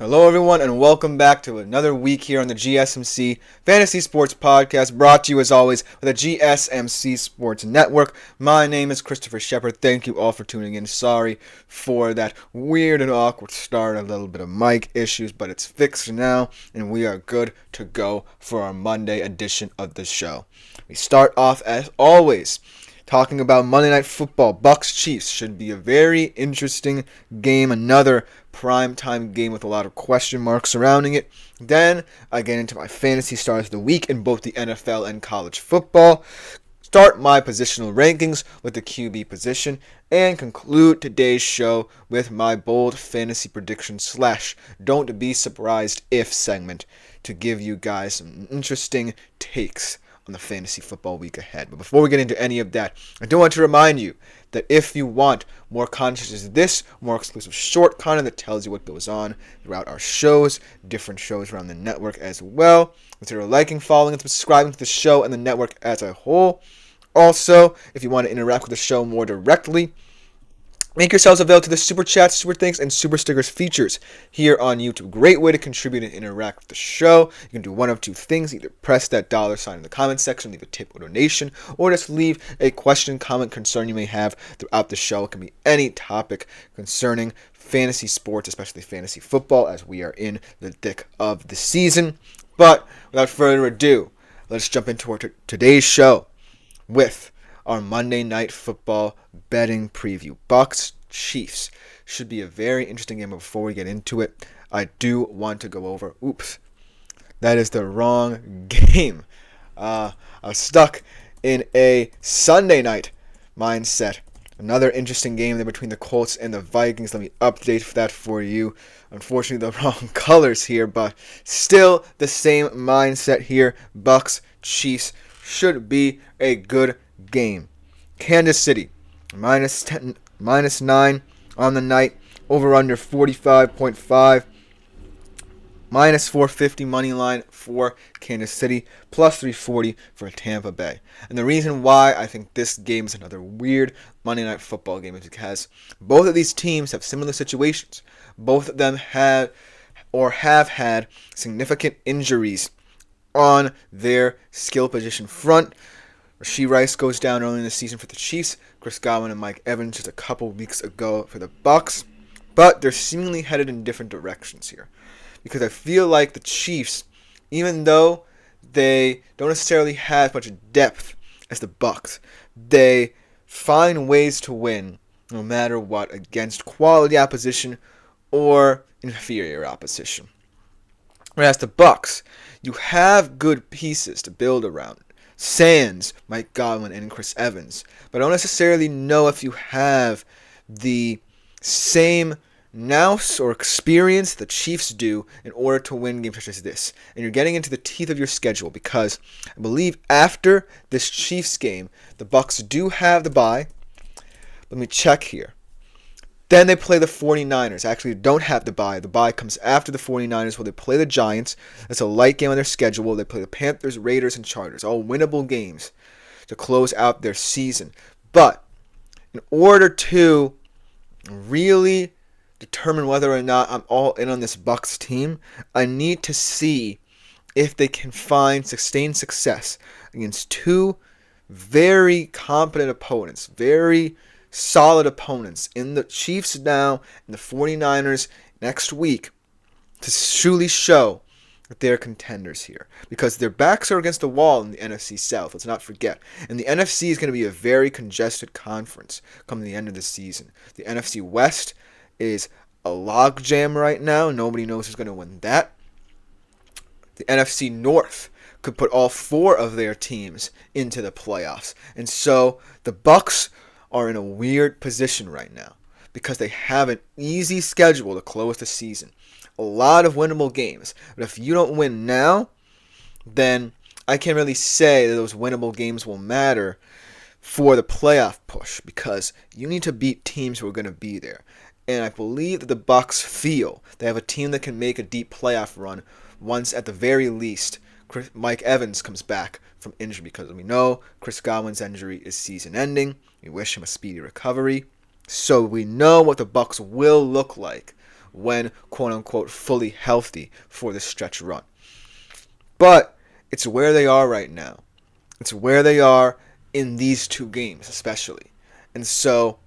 Hello everyone and welcome back to another week here on the GSMC Fantasy Sports Podcast, brought to you as always by the GSMC Sports Network. My name is Christopher Shepard. Thank you all for tuning in. Sorry for that weird and awkward start, a little bit of mic issues, but it's fixed now and we are good to go for our Monday edition of the show. We start off as always talking about Monday Night Football. Bucs Chiefs should be a very interesting game. Another primetime game with a lot of question marks surrounding it. Then I get into my fantasy stars of the week in both the NFL and college football. Start my positional rankings with the QB position. And conclude today's show with my bold fantasy prediction / don't be surprised if segment to give you guys some interesting takes on the fantasy football week ahead. But before we get into any of that, I do want to remind you that if you want more content such as this, more exclusive short content that tells you what goes on throughout our shows, different shows around the network as well, consider liking, following, and subscribing to the show and the network as a whole. Also, if you want to interact with the show more directly, make yourselves available to the Super Chats, Super Thanks, and Super Stickers features here on YouTube. Great way to contribute and interact with the show. You can do one of two things. Either press that $ in the comment section, leave a tip or donation, or just leave a question, comment, concern you may have throughout the show. It can be any topic concerning fantasy sports, especially fantasy football, as we are in the thick of the season. But without further ado, let's jump into today's show with our Monday Night Football betting preview. Bucs Chiefs should be a very interesting game. But before we get into it, I do want to go over. Oops, that is the wrong game. I was stuck in a Sunday night mindset. Another interesting game there between the Colts and the Vikings. Let me update that for you. Unfortunately, the wrong colors here, but still the same mindset here. Bucs Chiefs should be a good game. Kansas City -10, -9 on the night, over under 45.5, -450 money line for Kansas City, +340 for Tampa Bay. And the reason why I think this game is another weird Monday Night Football game is because both of these teams have similar situations. Both of them have had significant injuries on their skill position front. Rashee Rice goes down early in the season for the Chiefs. Chris Godwin and Mike Evans just a couple weeks ago for the Bucs. But they're seemingly headed in different directions here. Because I feel like the Chiefs, even though they don't necessarily have much depth as the Bucs, they find ways to win no matter what against quality opposition or inferior opposition. Whereas the Bucs, you have good pieces to build around. Sans Mike Godwin and Chris Evans, but I don't necessarily know if you have the same nous or experience the Chiefs do in order to win games such as this. And you're getting into the teeth of your schedule because I believe after this Chiefs game, the Bucs do have the bye. Let me check here. Then they play the 49ers. Actually, they don't have the bye. The bye comes after the 49ers where they play the Giants. That's a light game on their schedule. They play the Panthers, Raiders, and Chargers. All winnable games to close out their season. But in order to really determine whether or not I'm all in on this Bucs team, I need to see if they can find sustained success against two very competent opponents, very solid opponents in the Chiefs now and the 49ers next week to truly show that they're contenders here. Because their backs are against the wall in the NFC South, let's not forget. And the NFC is going to be a very congested conference come the end of the season. The NFC West is a logjam right now. Nobody knows who's going to win that. The NFC North could put all four of their teams into the playoffs. And so the Bucs are in a weird position right now because they have an easy schedule to close the season. A lot of winnable games. But if you don't win now, then I can't really say that those winnable games will matter for the playoff push because you need to beat teams who are going to be there. And I believe that the Bucs feel they have a team that can make a deep playoff run once at the very least Mike Evans comes back from injury, because we know Chris Godwin's injury is season-ending. We wish him a speedy recovery. So we know what the Bucs will look like when quote-unquote fully healthy for this stretch run. But it's where they are right now. It's where they are in these two games especially. And so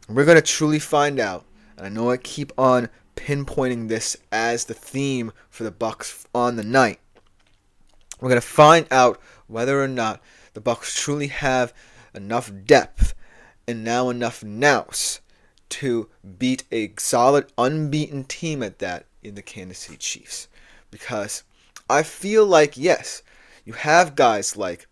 we're going to truly find out. And I know I keep on pinpointing this as the theme for the Bucs on the night. We're going to find out whether or not the Bucs truly have enough depth and now enough nous to beat a solid, unbeaten team at that in the Kansas City Chiefs. Because I feel like, yes, you have guys like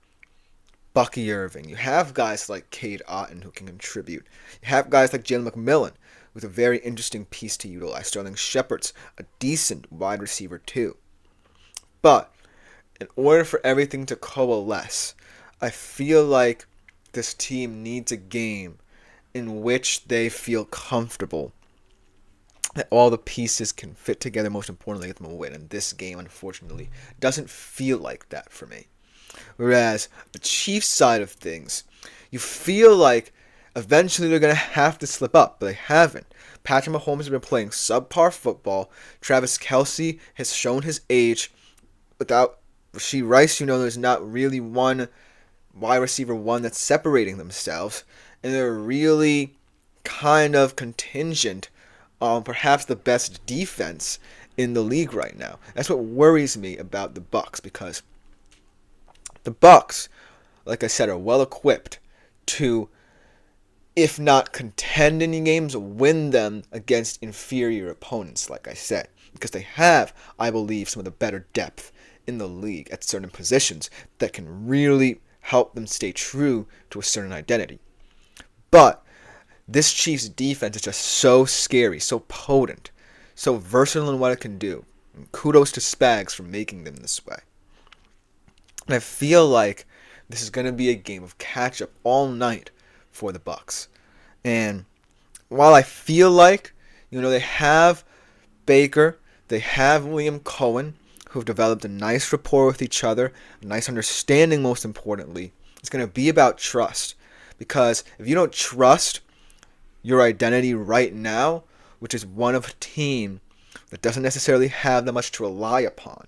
Bucky Irving. You have guys like Cade Otton who can contribute. You have guys like Jalen McMillan with a very interesting piece to utilize. Sterling Shepard's a decent wide receiver too. But in order for everything to coalesce, I feel like this team needs a game in which they feel comfortable that all the pieces can fit together, most importantly, get them a win. And this game, unfortunately, doesn't feel like that for me. Whereas the Chiefs side of things, you feel like eventually they're going to have to slip up, but they haven't. Patrick Mahomes has been playing subpar football. Travis Kelce has shown his age. Without Rashee Rice, there's not really one wide receiver one that's separating themselves. And they're really kind of contingent on perhaps the best defense in the league right now. That's what worries me about the Bucs, because the Bucs, like I said, are well equipped to, if not contend any games, win them against inferior opponents, like I said. Because they have, I believe, some of the better depth in the league at certain positions that can really help them stay true to a certain identity. But this Chiefs defense is just so scary, so potent, so versatile in what it can do. And kudos to Spags for making them this way. And I feel like this is going to be a game of catch-up all night for the Bucs. And while I feel like, they have Baker, they have William Cohen, who've developed a nice rapport with each other, a nice understanding most importantly, it's going to be about trust. Because if you don't trust your identity right now, which is one of a team that doesn't necessarily have that much to rely upon,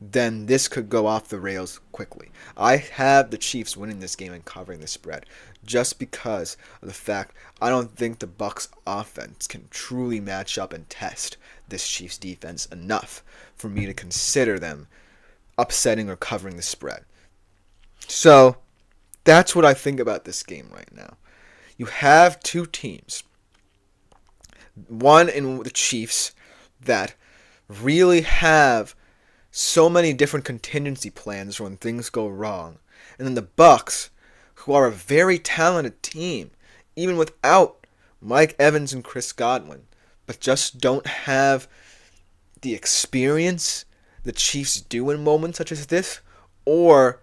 then this could go off the rails quickly. I have the Chiefs winning this game and covering the spread just because of the fact I don't think the Bucs offense can truly match up and test this Chiefs defense enough for me to consider them upsetting or covering the spread. So that's what I think about this game right now. You have two teams. One in the Chiefs that really have so many different contingency plans when things go wrong. And then the Bucs, who are a very talented team, even without Mike Evans and Chris Godwin, but just don't have the experience the Chiefs do in moments such as this, or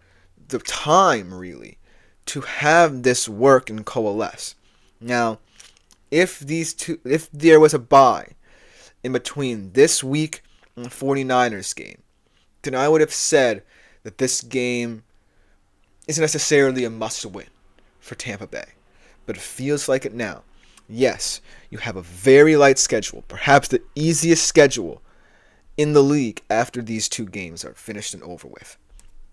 the time, really, to have this work and coalesce. Now, if there was a bye in between this week and the 49ers game, then I would have said that this game isn't necessarily a must-win for Tampa Bay. But it feels like it now. Yes, you have a very light schedule, perhaps the easiest schedule in the league after these two games are finished and over with.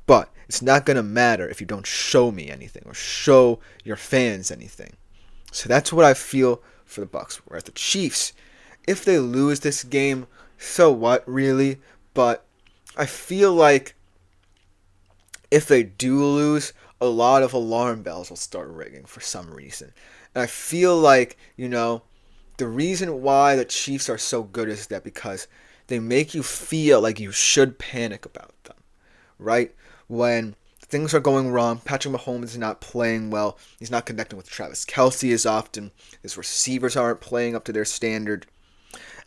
But it's not going to matter if you don't show me anything or show your fans anything. So that's what I feel for the Bucs. Whereas the Chiefs, if they lose this game, so what, really? But I feel like if they do lose, a lot of alarm bells will start ringing for some reason. And I feel like, the reason why the Chiefs are so good is that because they make you feel like you should panic about them, right? When things are going wrong, Patrick Mahomes is not playing well. He's not connecting with Travis Kelce as often. His receivers aren't playing up to their standard.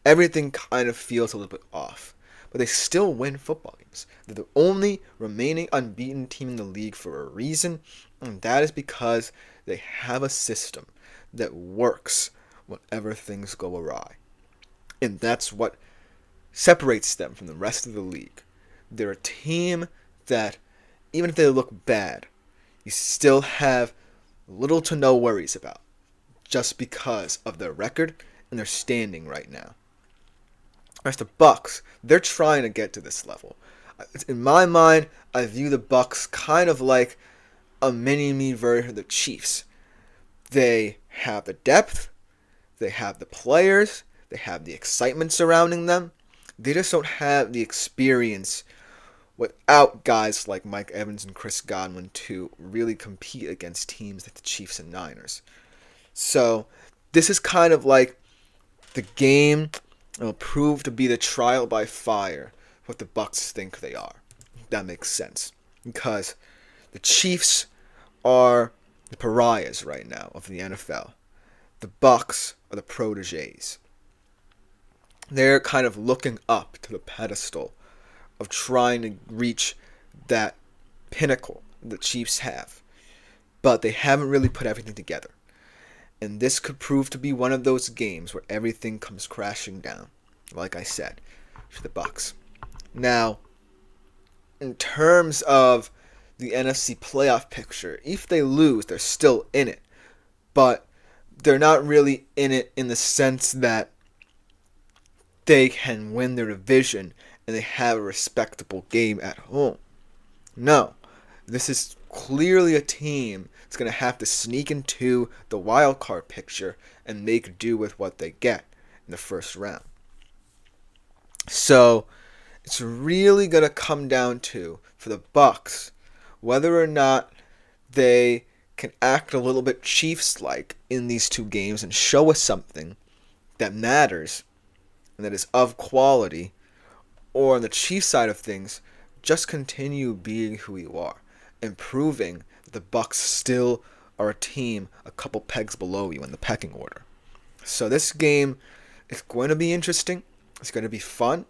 Everything kind of feels a little bit off. But they still win football games. They're the only remaining unbeaten team in the league for a reason, and that is because they have a system that works whenever things go awry. And that's what separates them from the rest of the league. They're a team that, even if they look bad, you still have little to no worries about, just because of their record and their standing right now. Whereas the Bucs, they're trying to get to this level. In my mind, I view the Bucs kind of like a mini-me version of the Chiefs. They have the depth, they have the players, they have the excitement surrounding them. They just don't have the experience without guys like Mike Evans and Chris Godwin to really compete against teams like the Chiefs and Niners. So this is kind of like the game that will prove to be the trial by fire what the Bucs think they are. That makes sense. Because the Chiefs are the pariahs right now of the NFL. The Bucs are the protégés. They're kind of looking up to the pedestal of trying to reach that pinnacle the Chiefs have. But they haven't really put everything together. And this could prove to be one of those games where everything comes crashing down, like I said, to the Bucs. Now, in terms of the NFC playoff picture, if they lose, they're still in it. But they're not really in it in the sense that they can win their division and they have a respectable game at home. No, this is clearly a team that's going to have to sneak into the wild card picture and make do with what they get in the first round. So it's really going to come down to, for the Bucs, whether or not they can act a little bit Chiefs-like in these two games and show us something that matters and that is of quality, or on the Chiefs side of things, just continue being who you are and proving that the Bucs still are a team a couple pegs below you in the pecking order. So this game is going to be interesting. It's going to be fun.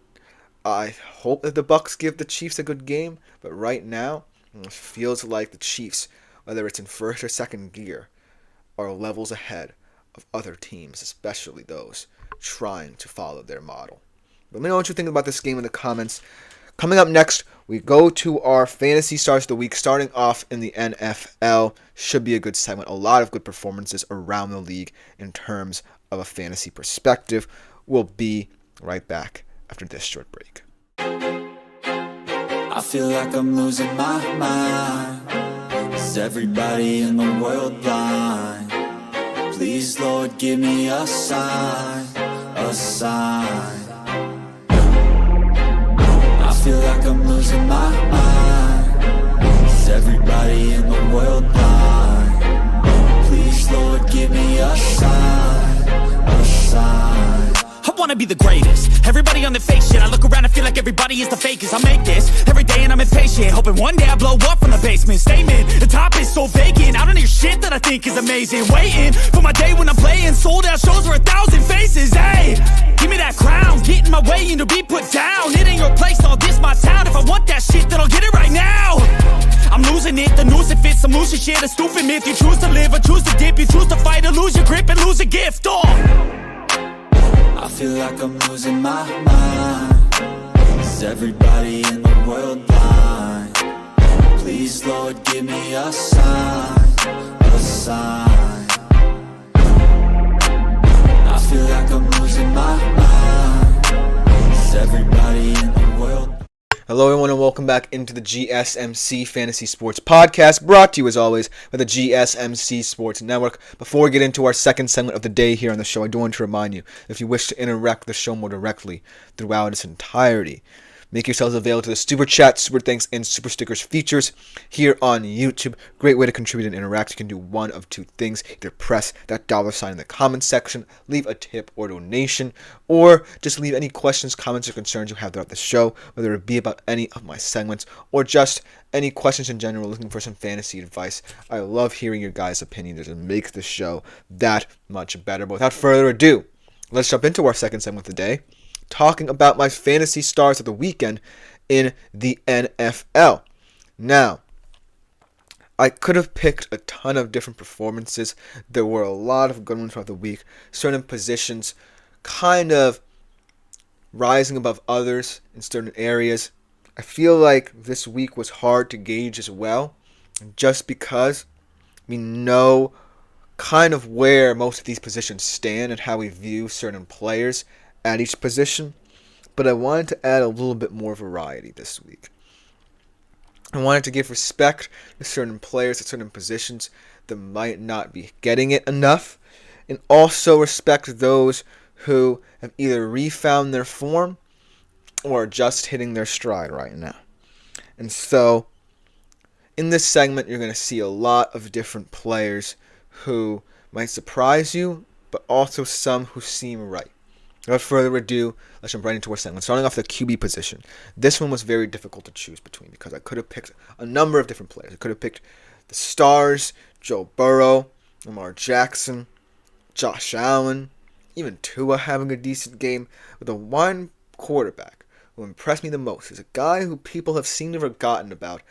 I hope that the Bucs give the Chiefs a good game, but right now, it feels like the Chiefs, whether it's in first or second gear, are levels ahead of other teams, especially those trying to follow their model. Let me know what you think about this game in the comments. Coming up next, we go to our fantasy stars of the week, starting off in the NFL. Should be a good segment. A lot of good performances around the league in terms of a fantasy perspective. We'll be right back after this short break. I feel like I'm losing my mind. Is everybody in the world blind? Please, Lord, give me a sign, a sign. I feel like I'm losing my mind. Is everybody in the world blind? Please, Lord, give me a sign, a sign. I wanna be the greatest. Everybody on the fake shit. I look around and feel like everybody is the fakest. I make this every day and I'm impatient, hoping one day I blow up from the basement. Statement, the top is so vacant. I don't hear shit that I think is amazing. Waiting for my day when I'm playing sold out shows for 1,000 faces. Hey, give me that crown, get in my way and to be put down. It ain't your place, all this my town. If I want that shit, then I'll get it right now. I'm losing it, the noose it fits. I'm losing shit, a stupid myth. You choose to live or choose to dip. You choose to fight or lose your grip and lose a gift. I feel like I'm losing my mind. Is everybody in the world blind? Please, Lord, give me a sign, a sign. I feel like I'm losing my mind. Is everybody in the world? Hello everyone and welcome back into the GSMC Fantasy Sports Podcast, brought to you as always by the GSMC Sports Network. Before we get into our second segment of the day here on the show, I do want to remind you, if you wish to interact with the show more directly throughout its entirety, make yourselves available to the Super Chat, Super Thanks, and Super Stickers features here on YouTube. Great way to contribute and interact. You can do one of two things. Either press that $sign in the comments section, leave a tip or donation, or just leave any questions, comments, or concerns you have throughout the show, whether it be about any of my segments or just any questions in general, looking for some fantasy advice. I love hearing your guys' opinions. It makes the show that much better. But without further ado, let's jump into our second segment of the day, talking about my fantasy stars of the weekend in the NFL. Now, I could have picked a ton of different performances. There were a lot of good ones throughout the week. Certain positions kind of rising above others in certain areas. I feel like this week was hard to gauge as well, just because we know kind of where most of these positions stand and how we view certain players at each position. but I wanted to add a little bit more variety this week. I wanted to give respect to certain players at certain positions that might not be getting it enough, and also respect those who have either refound their form or are just hitting their stride right now. And so, in this segment, you're going to see a lot of different players who might surprise you, but also some who seem right. Without further ado, let's jump right into our segment. Starting off the QB position. This one was very difficult to choose between because I could have picked a number of different players. I could have picked the Stars, Joe Burrow, Lamar Jackson, Josh Allen, even Tua having a decent game. But the one quarterback who impressed me the most is a guy who people have seemed to have forgotten about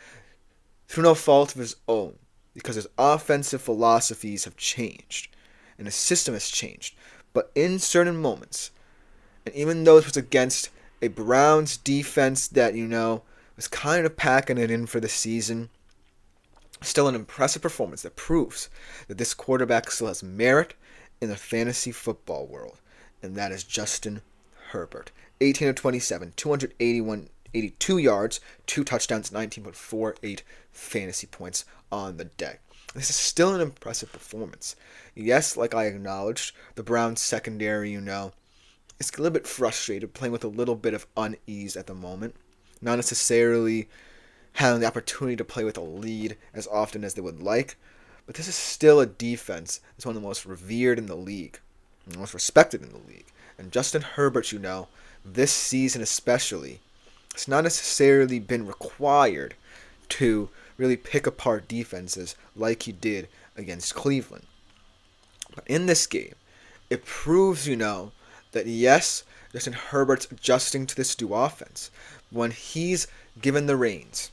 through no fault of his own, because his offensive philosophies have changed and his system has changed. But in certain moments, and even though it was against a Browns defense that, was kind of packing it in for the season, still an impressive performance that proves that this quarterback still has merit in the fantasy football world, and that is Justin Herbert. 18 of 27, 282 yards, 2 touchdowns, 19.48 fantasy points on the day. This is still an impressive performance. Yes, like I acknowledged, the Browns secondary, is a little bit frustrated, playing with a little bit of unease at the moment. Not necessarily having the opportunity to play with a lead as often as they would like. But this is still a defense that's one of the most revered in the league, and most respected in the league. And Justin Herbert, this season especially, has not necessarily been required to really pick apart defenses like he did against Cleveland. But in this game, it proves, that yes, Justin Herbert's adjusting to this new offense. When he's given the reins,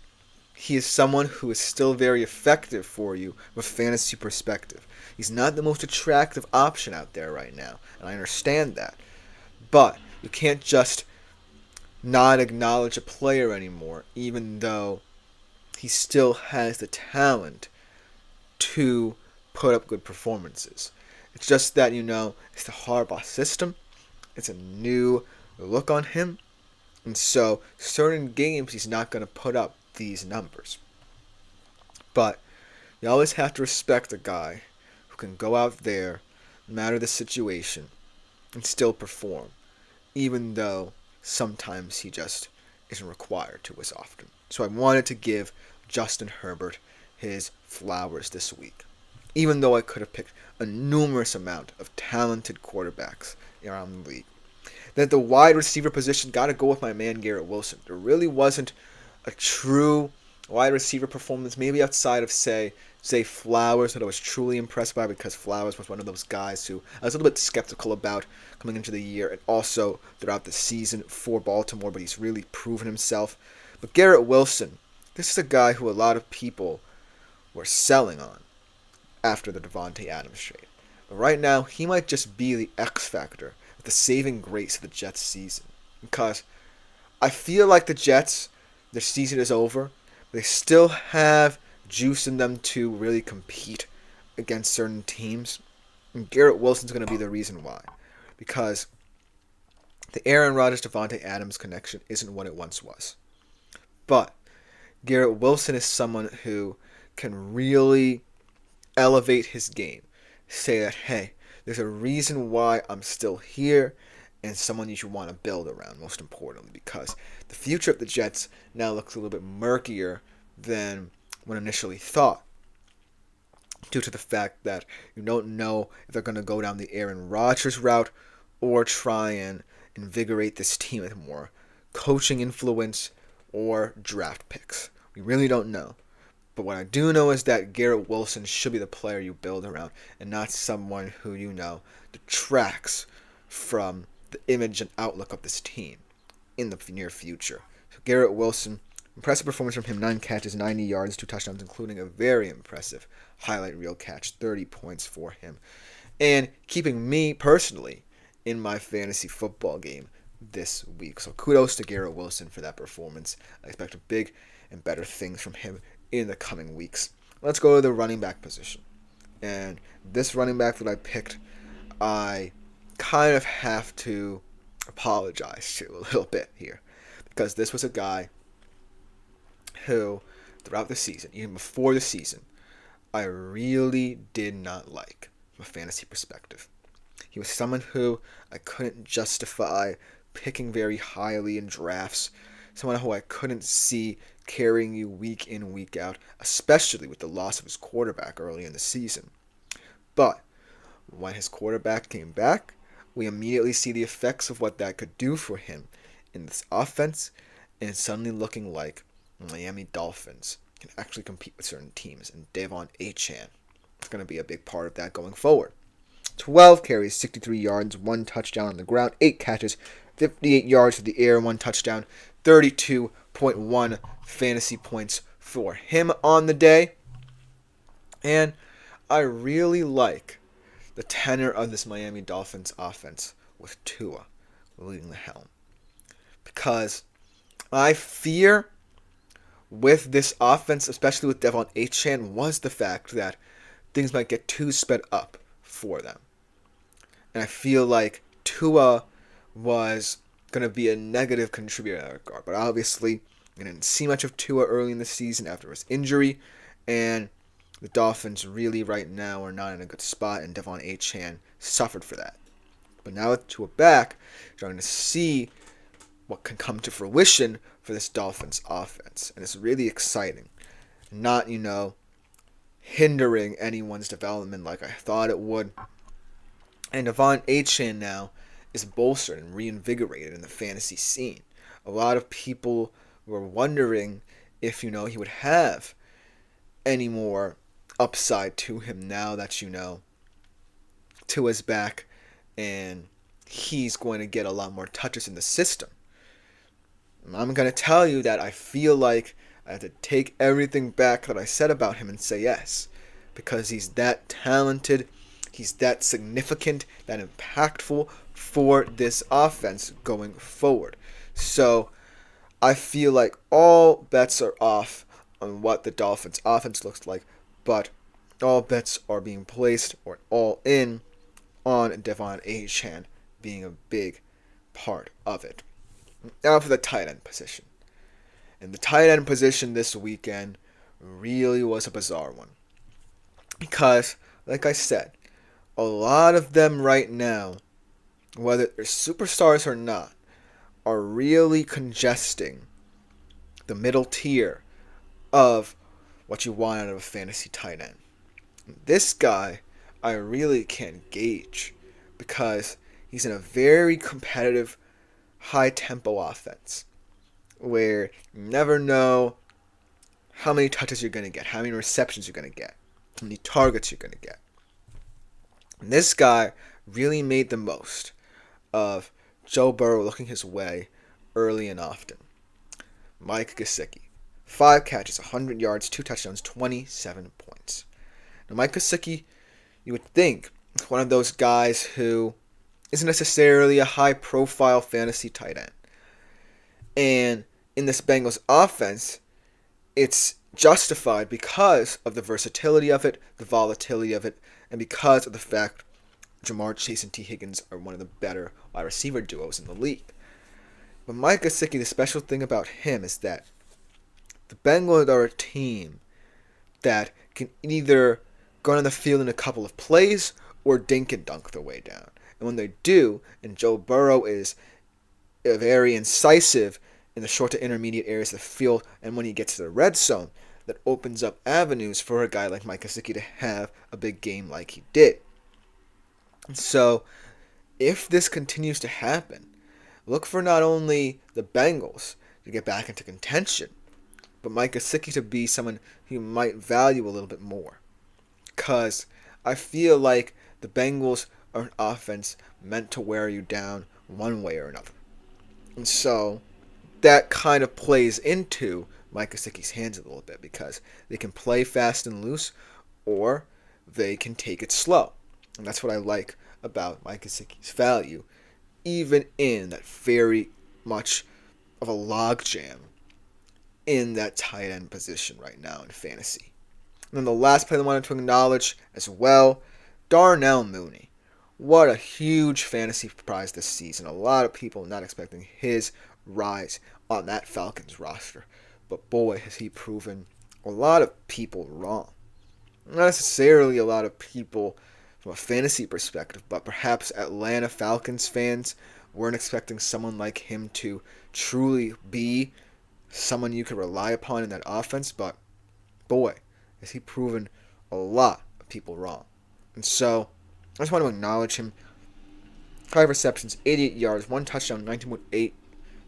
he is someone who is still very effective for you with fantasy perspective. He's not the most attractive option out there right now, and I understand that. But you can't just not acknowledge a player anymore, even though he still has the talent to put up good performances. It's just that, it's the Harbaugh system. It's a new look on him. And so, certain games he's not going to put up these numbers. But you always have to respect a guy who can go out there, no matter the situation, and still perform, even though sometimes he just isn't required to as often. So I wanted to give Justin Herbert his flowers this week, even though I could have picked a numerous amount of talented quarterbacks around the league. Then at the wide receiver position, got to go with my man Garrett Wilson. There really wasn't a true wide receiver performance, maybe outside of, say Flowers, that I was truly impressed by, because Flowers was one of those guys who I was a little bit skeptical about coming into the year and also throughout the season for Baltimore, but he's really proven himself. But Garrett Wilson, this is a guy who a lot of people were selling on after the Davante Adams trade. But right now, he might just be the X factor, the saving grace of the Jets season. Because I feel like the Jets, their season is over. They still have juice in them to really compete against certain teams. And Garrett Wilson's going to be the reason why. Because the Aaron Rodgers-Davante Adams connection isn't what it once was. But Garrett Wilson is someone who can really elevate his game. Say that, hey, there's a reason why I'm still here, and someone you should want to build around, most importantly, because the future of the Jets now looks a little bit murkier than when initially thought, due to the fact that you don't know if they're going to go down the Aaron Rodgers route or try and invigorate this team with more coaching influence or draft picks. We really don't know. But what I do know is that Garrett Wilson should be the player you build around, and not someone who, detracts from the image and outlook of this team in the near future. So Garrett Wilson, impressive performance from him, 9 catches, 90 yards, 2 touchdowns, including a very impressive highlight reel catch, 30 points for him. And keeping me personally in my fantasy football game this week. So kudos to Garrett Wilson for that performance. I expect big and better things from him in the coming weeks. Let's go to the running back position. And this running back that I picked, I kind of have to apologize to a little bit here, because this was a guy who, throughout the season, even before the season, I really did not like from a fantasy perspective. He was someone who I couldn't justify picking very highly in drafts, someone who I couldn't see carrying you week in, week out, especially with the loss of his quarterback early in the season. But when his quarterback came back, we immediately see the effects of what that could do for him in this offense, and it's suddenly looking like Miami Dolphins can actually compete with certain teams, and Devon Achane is going to be a big part of that going forward. 12 carries, 63 yards, 1 touchdown on the ground, 8 catches, 58 yards to the air, 1 touchdown, 32.1 fantasy points for him on the day. And I really like the tenor of this Miami Dolphins offense with Tua leading the helm, because I fear with this offense, especially with Devon Achane, was the fact that things might get too sped up for them. And I feel like Tua was going to be a negative contributor in that regard. But obviously, we didn't see much of Tua early in the season after his injury. And the Dolphins really right now are not in a good spot, and Devon Achane suffered for that. But now with Tua back, you're going to see what can come to fruition for this Dolphins offense. And it's really exciting. Not, hindering anyone's development like I thought it would. And Devon Achane now is bolstered and reinvigorated in the fantasy scene. A lot of people were wondering if, he would have any more upside to him now that, Tua's back and he's going to get a lot more touches in the system. I'm going to tell you that I feel like I have to take everything back that I said about him and say yes, because he's that talented, he's that significant, that impactful for this offense going forward. So I feel like all bets are off on what the Dolphins offense looks like, but all bets are being placed or all in on Devon Achane being a big part of it. Now for the tight end position. And the tight end position this weekend really was a bizarre one. Because, like I said, a lot of them right now, whether they're superstars or not, are really congesting the middle tier of what you want out of a fantasy tight end. This guy, I really can't gauge because he's in a very competitive, high-tempo offense where you never know how many touches you're going to get, how many receptions you're going to get, how many targets you're going to get. And this guy really made the most of Joe Burrow looking his way early and often. Mike Gesicki, 5 catches, 100 yards, 2 touchdowns, 27 points. Now, Mike Gesicki, you would think, is one of those guys who isn't necessarily a high-profile fantasy tight end. And in this Bengals offense, it's justified because of the versatility of it, the volatility of it, and because of the fact Jamar Chase and T. Higgins are one of the better wide receiver duos in the league. But Mike Gesicki, the special thing about him is that the Bengals are a team that can either go on the field in a couple of plays or dink and dunk their way down. And when they do, and Joe Burrow is very incisive in the short to intermediate areas of the field, and when he gets to the red zone, that opens up avenues for a guy like Mike Gesicki to have a big game like he did. So, if this continues to happen, look for not only the Bengals to get back into contention, but Mike Gesicki to be someone you might value a little bit more. Because I feel like the Bengals are an offense meant to wear you down one way or another. And so that kind of plays into Mike Gesicki's hands a little bit because they can play fast and loose or they can take it slow. And that's what I like about Mike Gesicki's value, even in that very much of a logjam in that tight end position right now in fantasy. And then the last player I wanted to acknowledge as well, Darnell Mooney. what a huge fantasy prize this season. A lot of people not expecting his rise on that Falcons roster. But boy, has he proven a lot of people wrong. Not necessarily a lot of people from a fantasy perspective, but perhaps Atlanta Falcons fans weren't expecting someone like him to truly be someone you could rely upon in that offense. But boy, has he proven a lot of people wrong. And so, I just want to acknowledge him. 5 receptions, 88 yards, 1 touchdown, 19.8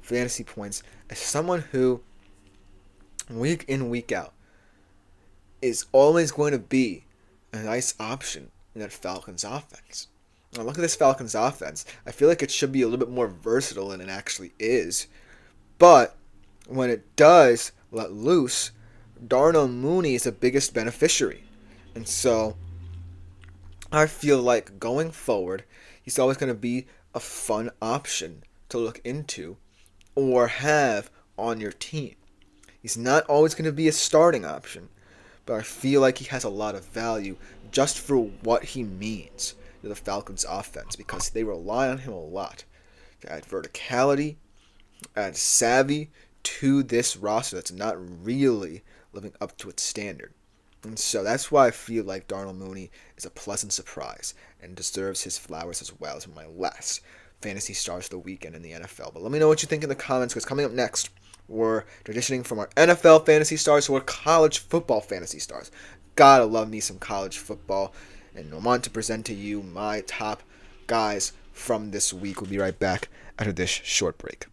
fantasy points. As someone who, week in, week out, is always going to be a nice option in that Falcons offense. Now look at this Falcons offense. I feel like it should be a little bit more versatile than it actually is. But when it does let loose, Darnell Mooney is the biggest beneficiary. And so I feel like going forward, he's always going to be a fun option to look into or have on your team. He's not always going to be a starting option, but I feel like he has a lot of value just for what he means to the Falcons offense, because they rely on him a lot to add verticality, add savvy to this roster that's not really living up to its standard. And so that's why I feel like Darnell Mooney is a pleasant surprise and deserves his flowers as well as my last fantasy stars of the weekend in the NFL. But let me know what you think in the comments, because coming up next, we're transitioning from our NFL fantasy stars to our college football fantasy stars. Gotta love me some college football, and I want to present to you my top guys from this week. We'll be right back after this short break.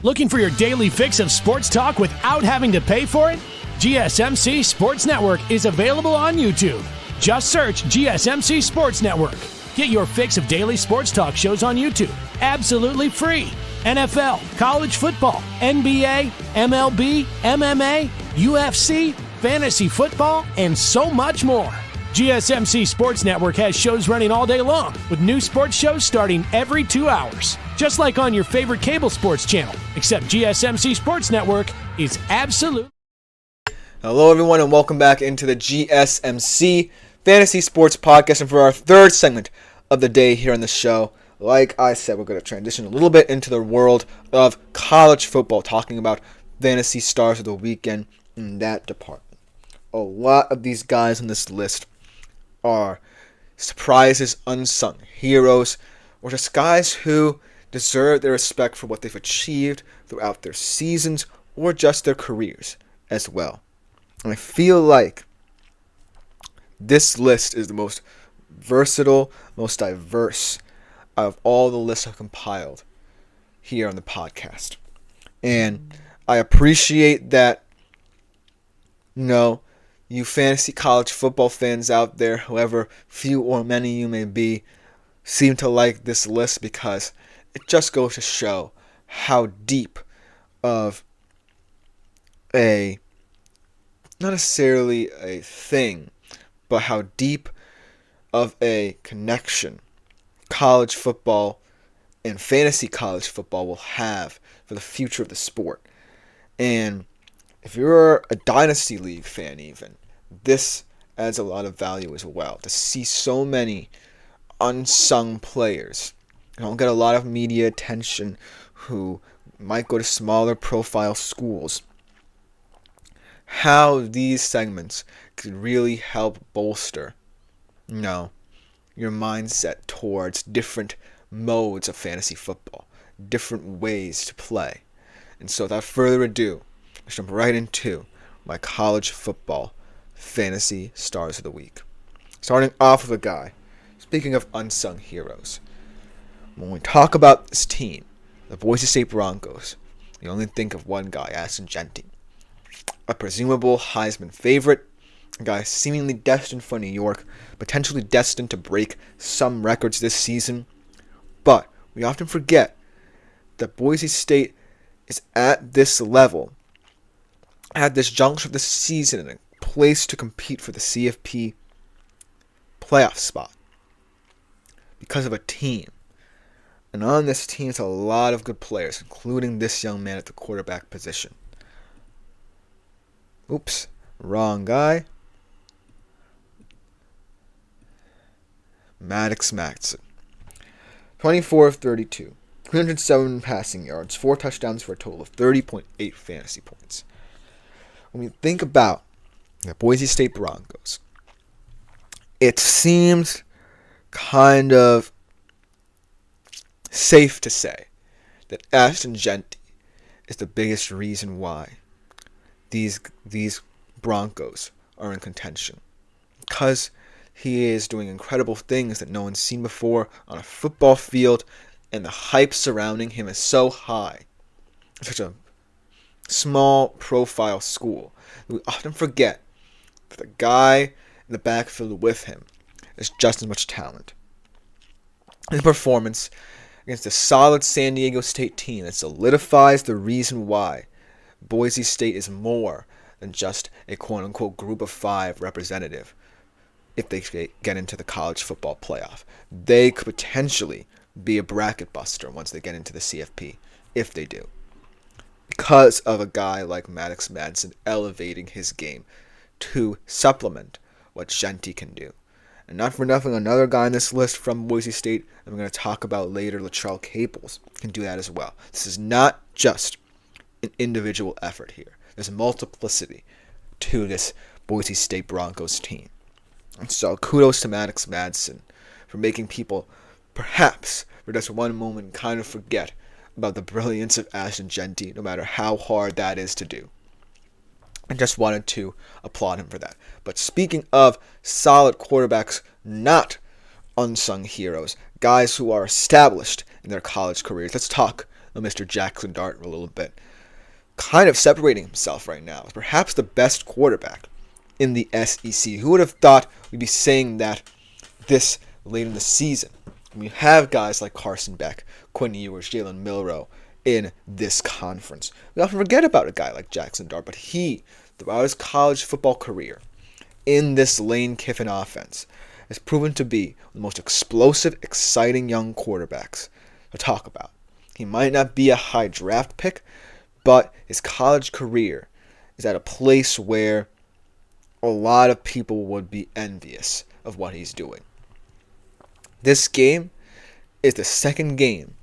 Looking for your daily fix of sports talk without having to pay for it? GSMC Sports Network is available on YouTube. Just search GSMC Sports Network. Get your fix of daily sports talk shows on YouTube, absolutely free. NFL, college football, NBA, MLB, MMA, UFC, fantasy football, and so much more. GSMC Sports Network has shows running all day long, with new sports shows starting every 2 hours. Just like on your favorite cable sports channel, except GSMC Sports Network is absolute. Hello, everyone, and welcome back into the GSMC Fantasy Sports Podcast. And for our third segment of the day here on the show, like I said, we're going to transition a little bit into the world of college football, talking about fantasy stars of the weekend in that department. A lot of these guys on this list are surprises, unsung heroes, or just guys who deserve their respect for what they've achieved throughout their seasons or just their careers as well. And I feel like this list is the most versatile, most diverse of all the lists I've compiled here on the podcast. And I appreciate that, you fantasy college football fans out there, however few or many you may be, seem to like this list, because it just goes to show how deep of not necessarily a thing, but how deep of a connection college football and fantasy college football will have for the future of the sport. And if you're a Dynasty League fan even, this adds a lot of value as well. To see so many unsung players who don't get a lot of media attention, who might go to smaller profile schools, how these segments could really help bolster, your mindset towards different modes of fantasy football, different ways to play. And so without further ado, let's jump right into my college football fantasy stars of the week. Starting off with a guy, speaking of unsung heroes, when we talk about this team, the Boise State Broncos, we only think of one guy, Ashton Jeanty, a presumable Heisman favorite, a guy seemingly destined for New York, potentially destined to break some records this season. But we often forget that Boise State is at this level, at this juncture of the season, in a place to compete for the CFP playoff spot because of a team. And on this team is a lot of good players, including this young man at the quarterback position. Oops, wrong guy. Maddox Maxson. 24 of 32, 307 passing yards, 4 touchdowns for a total of 30.8 fantasy points. When we think about the Boise State Broncos, it seems kind of safe to say that Ashton Jeanty is the biggest reason why these Broncos are in contention. Because he is doing incredible things that no one's seen before on a football field, and the hype surrounding him is so high. It's such a small profile school. We often forget that the guy in the backfield with him is just as much talent. His performance against a solid San Diego State team that solidifies the reason why Boise State is more than just a quote-unquote group of 5 representative. If they get into the college football playoff, they could potentially be a bracket buster once they get into the CFP, if they do. Because of a guy like Maddox Madsen elevating his game to supplement what Jeanty can do. And not for nothing, another guy on this list from Boise State, I'm going to talk about later, Latrell Caples, can do that as well. This is not just an individual effort here. There's a multiplicity to this Boise State Broncos team. And so kudos to Maddox Madsen for making people, perhaps for just one moment, kind of forget about the brilliance of Ashton Jeanty, no matter how hard that is to do. I just wanted to applaud him for that. But speaking of solid quarterbacks, not unsung heroes, guys who are established in their college careers, let's talk of Mr. Jackson Dart a little bit. Kind of separating himself right now as perhaps the best quarterback in the SEC. Who would have thought we'd be saying that this late in the season? We have guys like Carson Beck, Quinn Ewers, Jalen Milroe in this conference. We often forget about a guy like Jackson Dart, but he, throughout his college football career, in this Lane Kiffin offense, has proven to be one of the most explosive, exciting young quarterbacks to talk about. He might not be a high draft pick, but his college career is at a place where a lot of people would be envious of what he's doing. This game is the second game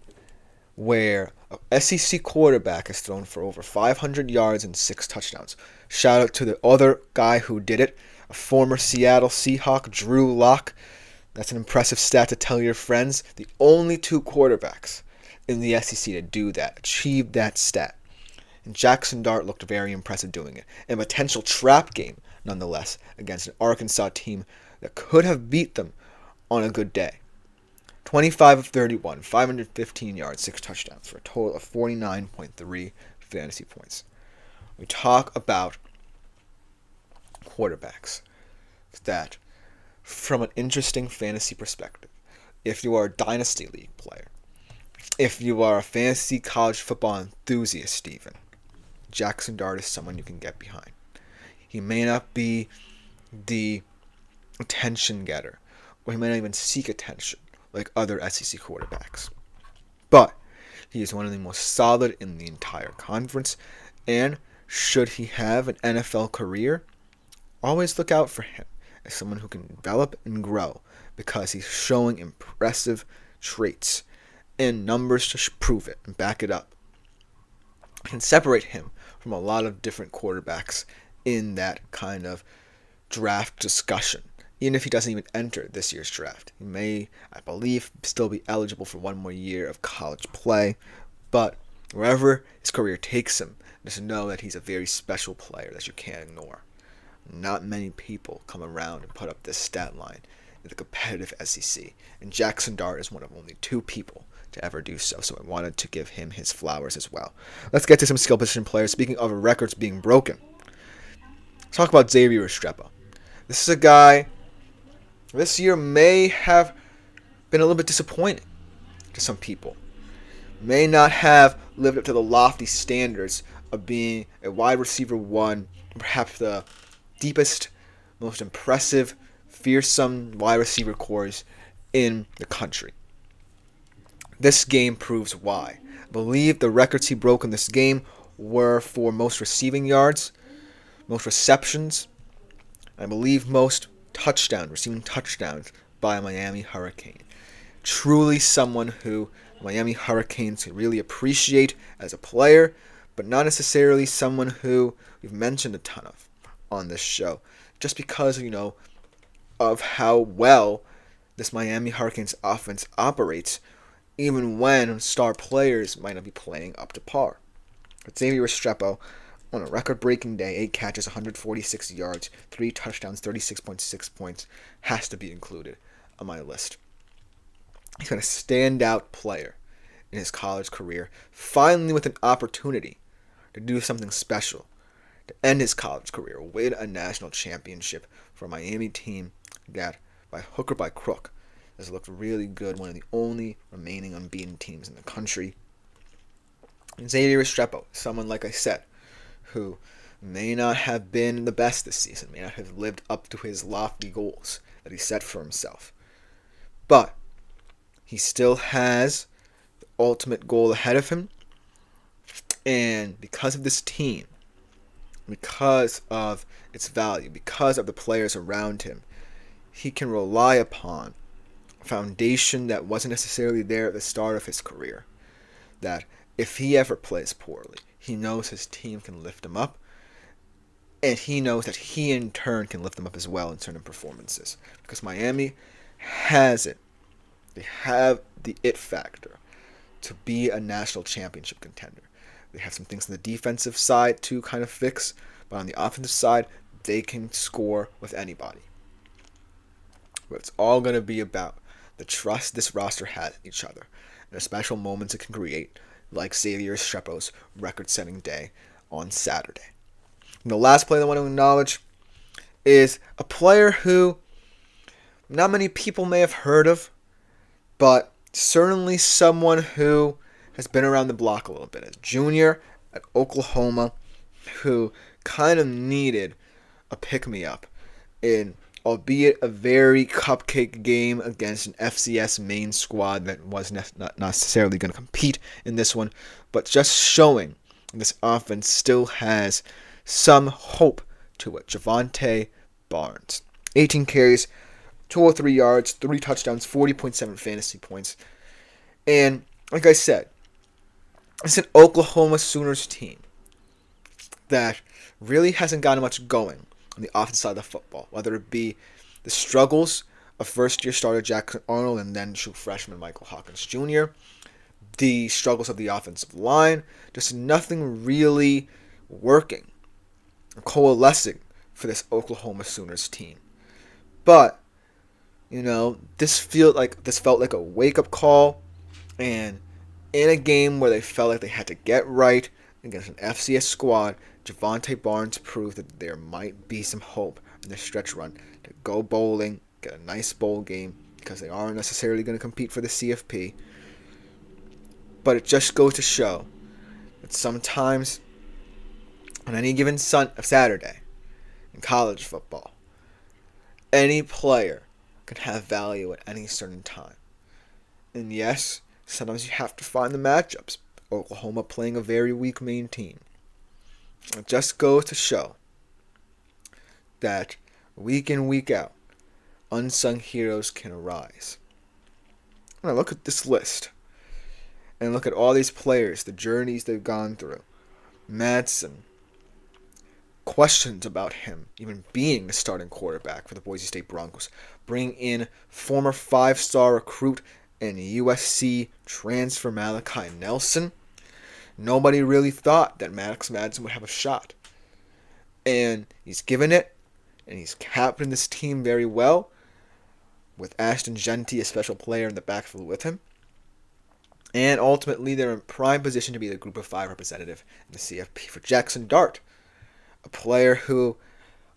where a SEC quarterback has thrown for over 500 yards and 6 touchdowns. Shout out to the other guy who did it, a former Seattle Seahawk, Drew Lock. That's an impressive stat to tell your friends. The only 2 quarterbacks in the SEC to do that, achieve that stat. And Jackson Dart looked very impressive doing it. And a potential trap game, nonetheless, against an Arkansas team that could have beat them on a good day. 25 of 31, 515 yards, 6 touchdowns for a total of 49.3 fantasy points. We talk about quarterbacks that, from an interesting fantasy perspective, if you are a Dynasty League player, if you are a fantasy college football enthusiast even, Jackson Dart is someone you can get behind. He may not be the attention getter, or he may not even seek attention like other SEC quarterbacks. But he is one of the most solid in the entire conference, and should he have an NFL career, always look out for him as someone who can develop and grow because he's showing impressive traits and numbers to prove it and back it up. Can separate him from a lot of different quarterbacks in that kind of draft discussion. Even if he doesn't even enter this year's draft, he may, I believe, still be eligible for one more year of college play. But wherever his career takes him, just know that he's a very special player that you can't ignore. Not many people come around and put up this stat line in the competitive SEC, and Jackson Dart is one of only 2 people to ever do so, so I wanted to give him his flowers as well. Let's get to some skill position players. Speaking of records being broken, let's talk about Xavier Restrepo. This is a guy this year may have been a little bit disappointing to some people. May not have lived up to the lofty standards of being a wide receiver 1, perhaps the deepest, most impressive, fearsome wide receiver cores in the country. This game proves why. I believe the records he broke in this game were for most receiving yards, most receptions, I believe most receiving touchdowns by a Miami Hurricane. truly someone who Miami Hurricanes can really appreciate as a player, but not necessarily someone who we've mentioned a ton of on this show, just because, of how well this Miami Hurricanes offense operates, even when star players might not be playing up to par. But Xavier Restrepo, on a record-breaking day, 8 catches, 146 yards, 3 touchdowns, 36.6 points, has to be included on my list. He's been a standout player in his college career, finally with an opportunity to do something special, to end his college career with a national championship for a Miami team that, by hook or by crook, has looked really good, one of the only remaining unbeaten teams in the country. And Xavier Restrepo, someone, like I said, who may not have been the best this season, may not have lived up to his lofty goals that he set for himself. But he still has the ultimate goal ahead of him. And because of this team, because of its value, because of the players around him, he can rely upon a foundation that wasn't necessarily there at the start of his career. That if he ever plays poorly, he knows his team can lift him up, and he knows that he in turn can lift them up as well in certain performances. Because Miami has it. They have the it factor to be a national championship contender. They have some things on the defensive side to kind of fix, but on the offensive side, they can score with anybody. But it's all going to be about the trust this roster has in each other and the special moments it can create, like Xavier Restrepo's record-setting day on Saturday. And the last player I want to acknowledge is a player who not many people may have heard of, but certainly someone who has been around the block a little bit. A junior at Oklahoma who kind of needed a pick-me-up in, albeit a very cupcake game against an FCS main squad that was not necessarily going to compete in this one, but just showing this offense still has some hope to it. Javonte Barnes, 18 carries, 203 yards, 3 touchdowns, 40.7 fantasy points. And like I said, it's an Oklahoma Sooners team that really hasn't gotten much going on the offensive side of the football, whether it be the struggles of first-year starter Jackson Arnold and then true freshman Michael Hawkins Jr., the struggles of the offensive line, just nothing really working, coalescing for this Oklahoma Sooners team. But, this felt like a wake-up call, and in a game where they felt like they had to get right against an FCS squad, Javonte Barnes proved that there might be some hope in their stretch run to go bowling, get a nice bowl game, because they aren't necessarily going to compete for the CFP. But it just goes to show that sometimes on any given Saturday in college football, any player can have value at any certain time. And yes, sometimes you have to find the matchups. Oklahoma playing a very weak Maine team. It just goes to show that week in, week out, unsung heroes can arise. When I look at this list and look at all these players, the journeys they've gone through, Madsen, questions about him even being a starting quarterback for the Boise State Broncos, bring in former 5-star recruit and USC transfer Malachi Nelson. Nobody really thought that Max Madsen would have a shot. And he's given it, and he's captained this team very well, with Ashton Genty, a special player in the backfield with him. And ultimately, they're in prime position to be the Group of 5 representative in the CFP for Jackson Dart, a player who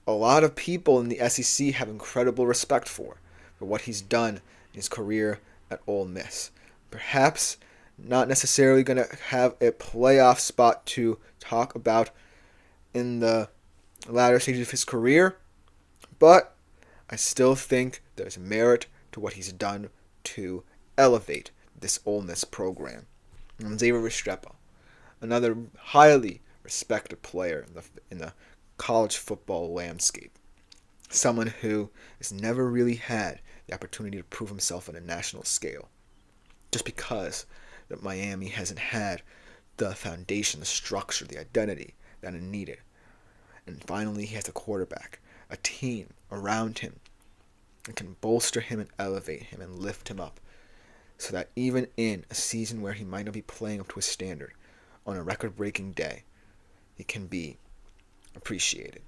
a lot of people in the SEC have incredible respect for what he's done in his career at Ole Miss. Perhaps not necessarily going to have a playoff spot to talk about in the latter stages of his career, but I still think there's merit to what he's done to elevate this Ole Miss program. And Xavier Restrepo, another highly respected player in the college football landscape. Someone who has never really had the opportunity to prove himself on a national scale. just because that Miami hasn't had the foundation, the structure, the identity that it needed. And finally, he has a quarterback, a team around him that can bolster him and elevate him and lift him up so that even in a season where he might not be playing up to his standard, on a record-breaking day, he can be appreciated.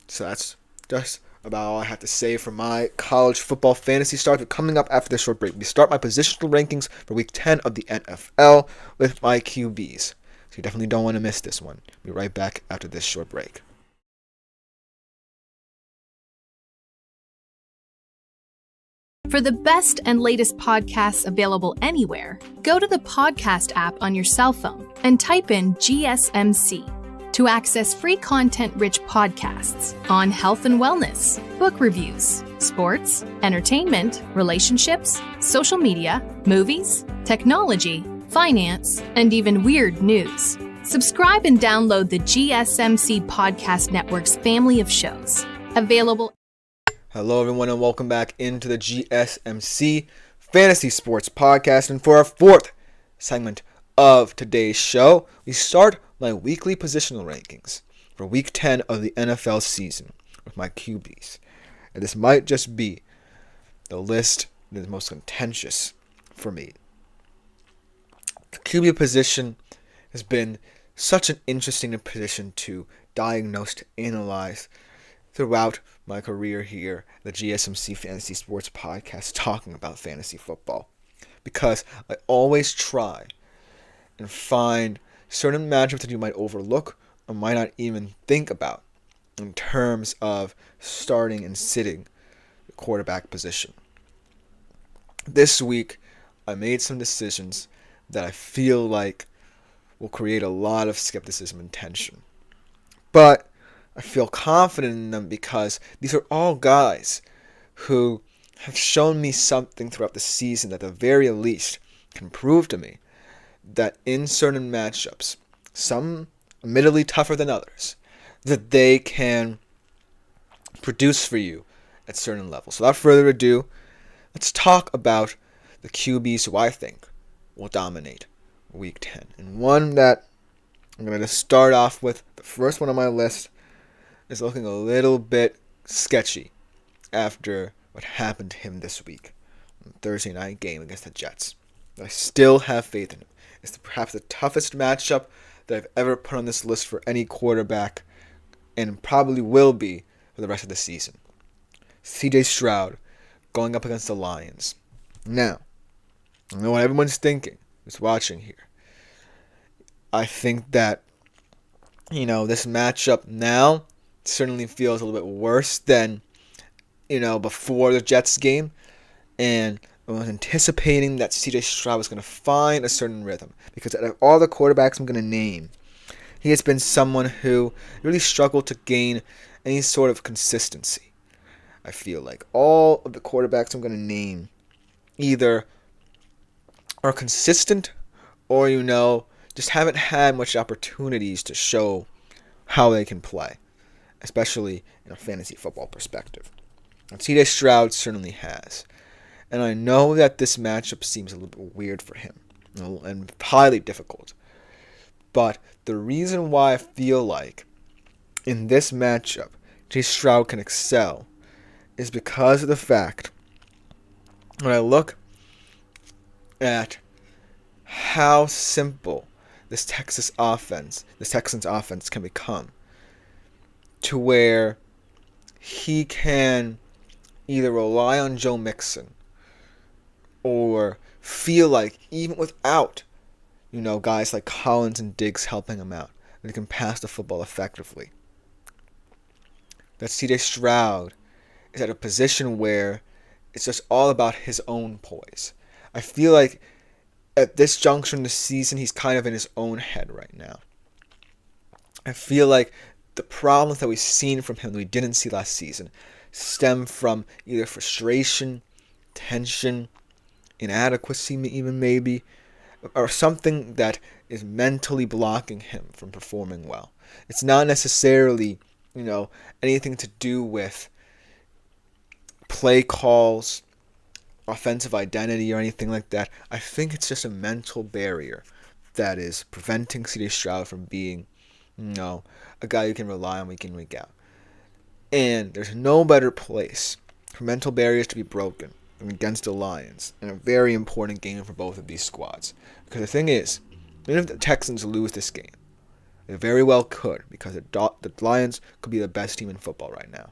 So that's just about all I have to say for my college football fantasy start. But coming up after this short break, we start my positional rankings for Week 10 of the NFL with my QBs. So you definitely don't want to miss this one. We'll be right back after this short break. For the best and latest podcasts available anywhere, go to the podcast app on your cell phone and type in GSMC to access free content-rich podcasts on health and wellness, book reviews, sports, entertainment, relationships, social media, movies, technology, finance, and even weird news. Subscribe and download the GSMC Podcast Network's family of shows. Available. Hello, everyone, and welcome back into the GSMC Fantasy Sports Podcast. And for our fourth segment of today's show, we start my weekly positional rankings for Week 10 of the NFL season with my QBs. And this might just be the list that is most contentious for me. The QB position has been such an interesting position to diagnose, to analyze throughout my career here, the GSMC Fantasy Sports Podcast, talking about fantasy football. Because I always try and find certain matchups that you might overlook or might not even think about in terms of starting and sitting the quarterback position. This week, I made some decisions that I feel like will create a lot of skepticism and tension. But I feel confident in them because these are all guys who have shown me something throughout the season that at the very least can prove to me that in certain matchups, some admittedly tougher than others, that they can produce for you at certain levels. So without further ado, let's talk about the QBs who I think will dominate Week 10. And one that I'm going to start off with, the first one on my list, is looking a little bit sketchy after what happened to him this week on the Thursday night game against the Jets. But I still have faith in him. It's perhaps the toughest matchup that I've ever put on this list for any quarterback, and probably will be for the rest of the season. CJ Stroud going up against the Lions. Now, I know what everyone's thinking who's watching here. I think that, this matchup now certainly feels a little bit worse than, before the Jets game. And I was anticipating that CJ Stroud was going to find a certain rhythm. Because out of all the quarterbacks I'm going to name, he has been someone who really struggled to gain any sort of consistency. I feel like all of the quarterbacks I'm going to name either are consistent or, just haven't had much opportunities to show how they can play, especially in a fantasy football perspective. And CJ Stroud certainly has. And I know that this matchup seems a little bit weird for him and highly difficult. But the reason why I feel like in this matchup CJ Stroud can excel is because of the fact when I look at how simple this Texans offense can become, to where he can either rely on Joe Mixon or feel like even without, guys like Collins and Diggs helping him out, that he can pass the football effectively. That CJ Stroud is at a position where it's just all about his own poise. I feel like at this juncture in the season, he's kind of in his own head right now. I feel like the problems that we've seen from him that we didn't see last season stem from either frustration, tension, inadequacy even maybe, or something that is mentally blocking him from performing well. It's not necessarily, anything to do with play calls offensive identity or anything like that. I think it's just a mental barrier that is preventing CJ Stroud from being, a guy you can rely on week in, week out. And there's no better place for mental barriers to be broken than against the Lions in a very important game for both of these squads. Because the thing is, even if the Texans lose this game, they very well could, because the Lions could be the best team in football right now.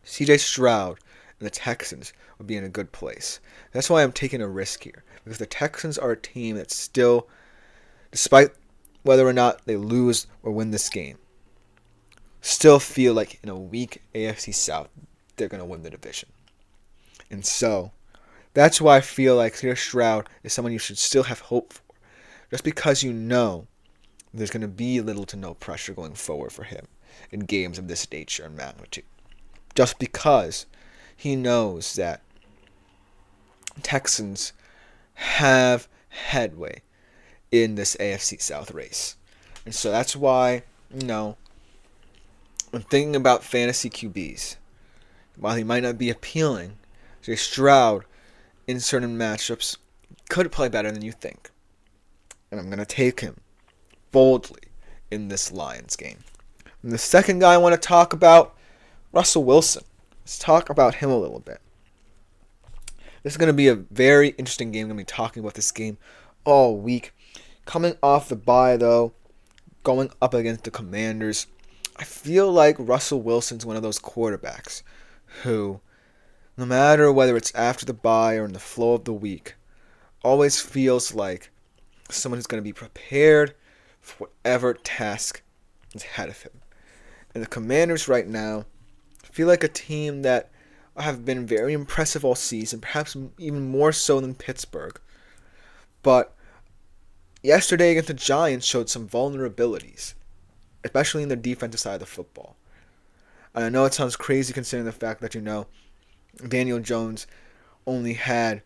CJ Stroud and the Texans would be in a good place. That's why I'm taking a risk here. Because the Texans are a team that still, despite whether or not they lose or win this game, still feel like in a weak AFC South, they're going to win the division. And so, that's why I feel like CJ Stroud is someone you should still have hope for. Just because you know there's going to be little to no pressure going forward for him in games of this nature and magnitude. Just because he knows that Texans have headway in this AFC South race. And so that's why, when thinking about fantasy QBs, while he might not be appealing, CJ Stroud in certain matchups could play better than you think. And I'm going to take him boldly in this Lions game. And the second guy I want to talk about, Russell Wilson. Let's talk about him a little bit. This is going to be a very interesting game. I'm going to be talking about this game all week. Coming off the bye, though, going up against the Commanders, I feel like Russell Wilson's one of those quarterbacks who, no matter whether it's after the bye or in the flow of the week, always feels like someone who's going to be prepared for whatever task is ahead of him. And the Commanders right now feel like a team that have been very impressive all season, perhaps even more so than Pittsburgh. But yesterday against the Giants showed some vulnerabilities, especially in the defensive side of the football. And I know it sounds crazy considering the fact that, Daniel Jones only had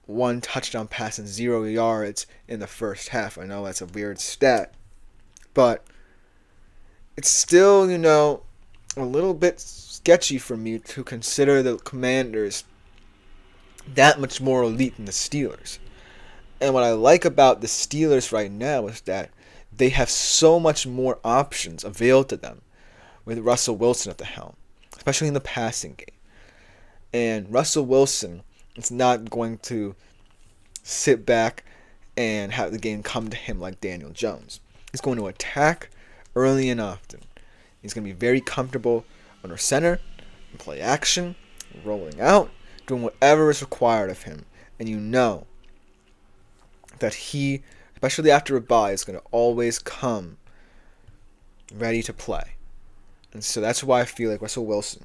one touchdown pass and 0 yards in the first half. I know that's a weird stat, but it's still, a little bit sketchy for me to consider the Commanders that much more elite than the Steelers. And what I like about the Steelers right now is that they have so much more options available to them with Russell Wilson at the helm, especially in the passing game. And Russell Wilson is not going to sit back and have the game come to him like Daniel Jones. He's going to attack early and often. He's going to be very comfortable under center, and play action, rolling out, doing whatever is required of him. And you know that he, especially after a bye, is going to always come ready to play. And so that's why I feel like Russell Wilson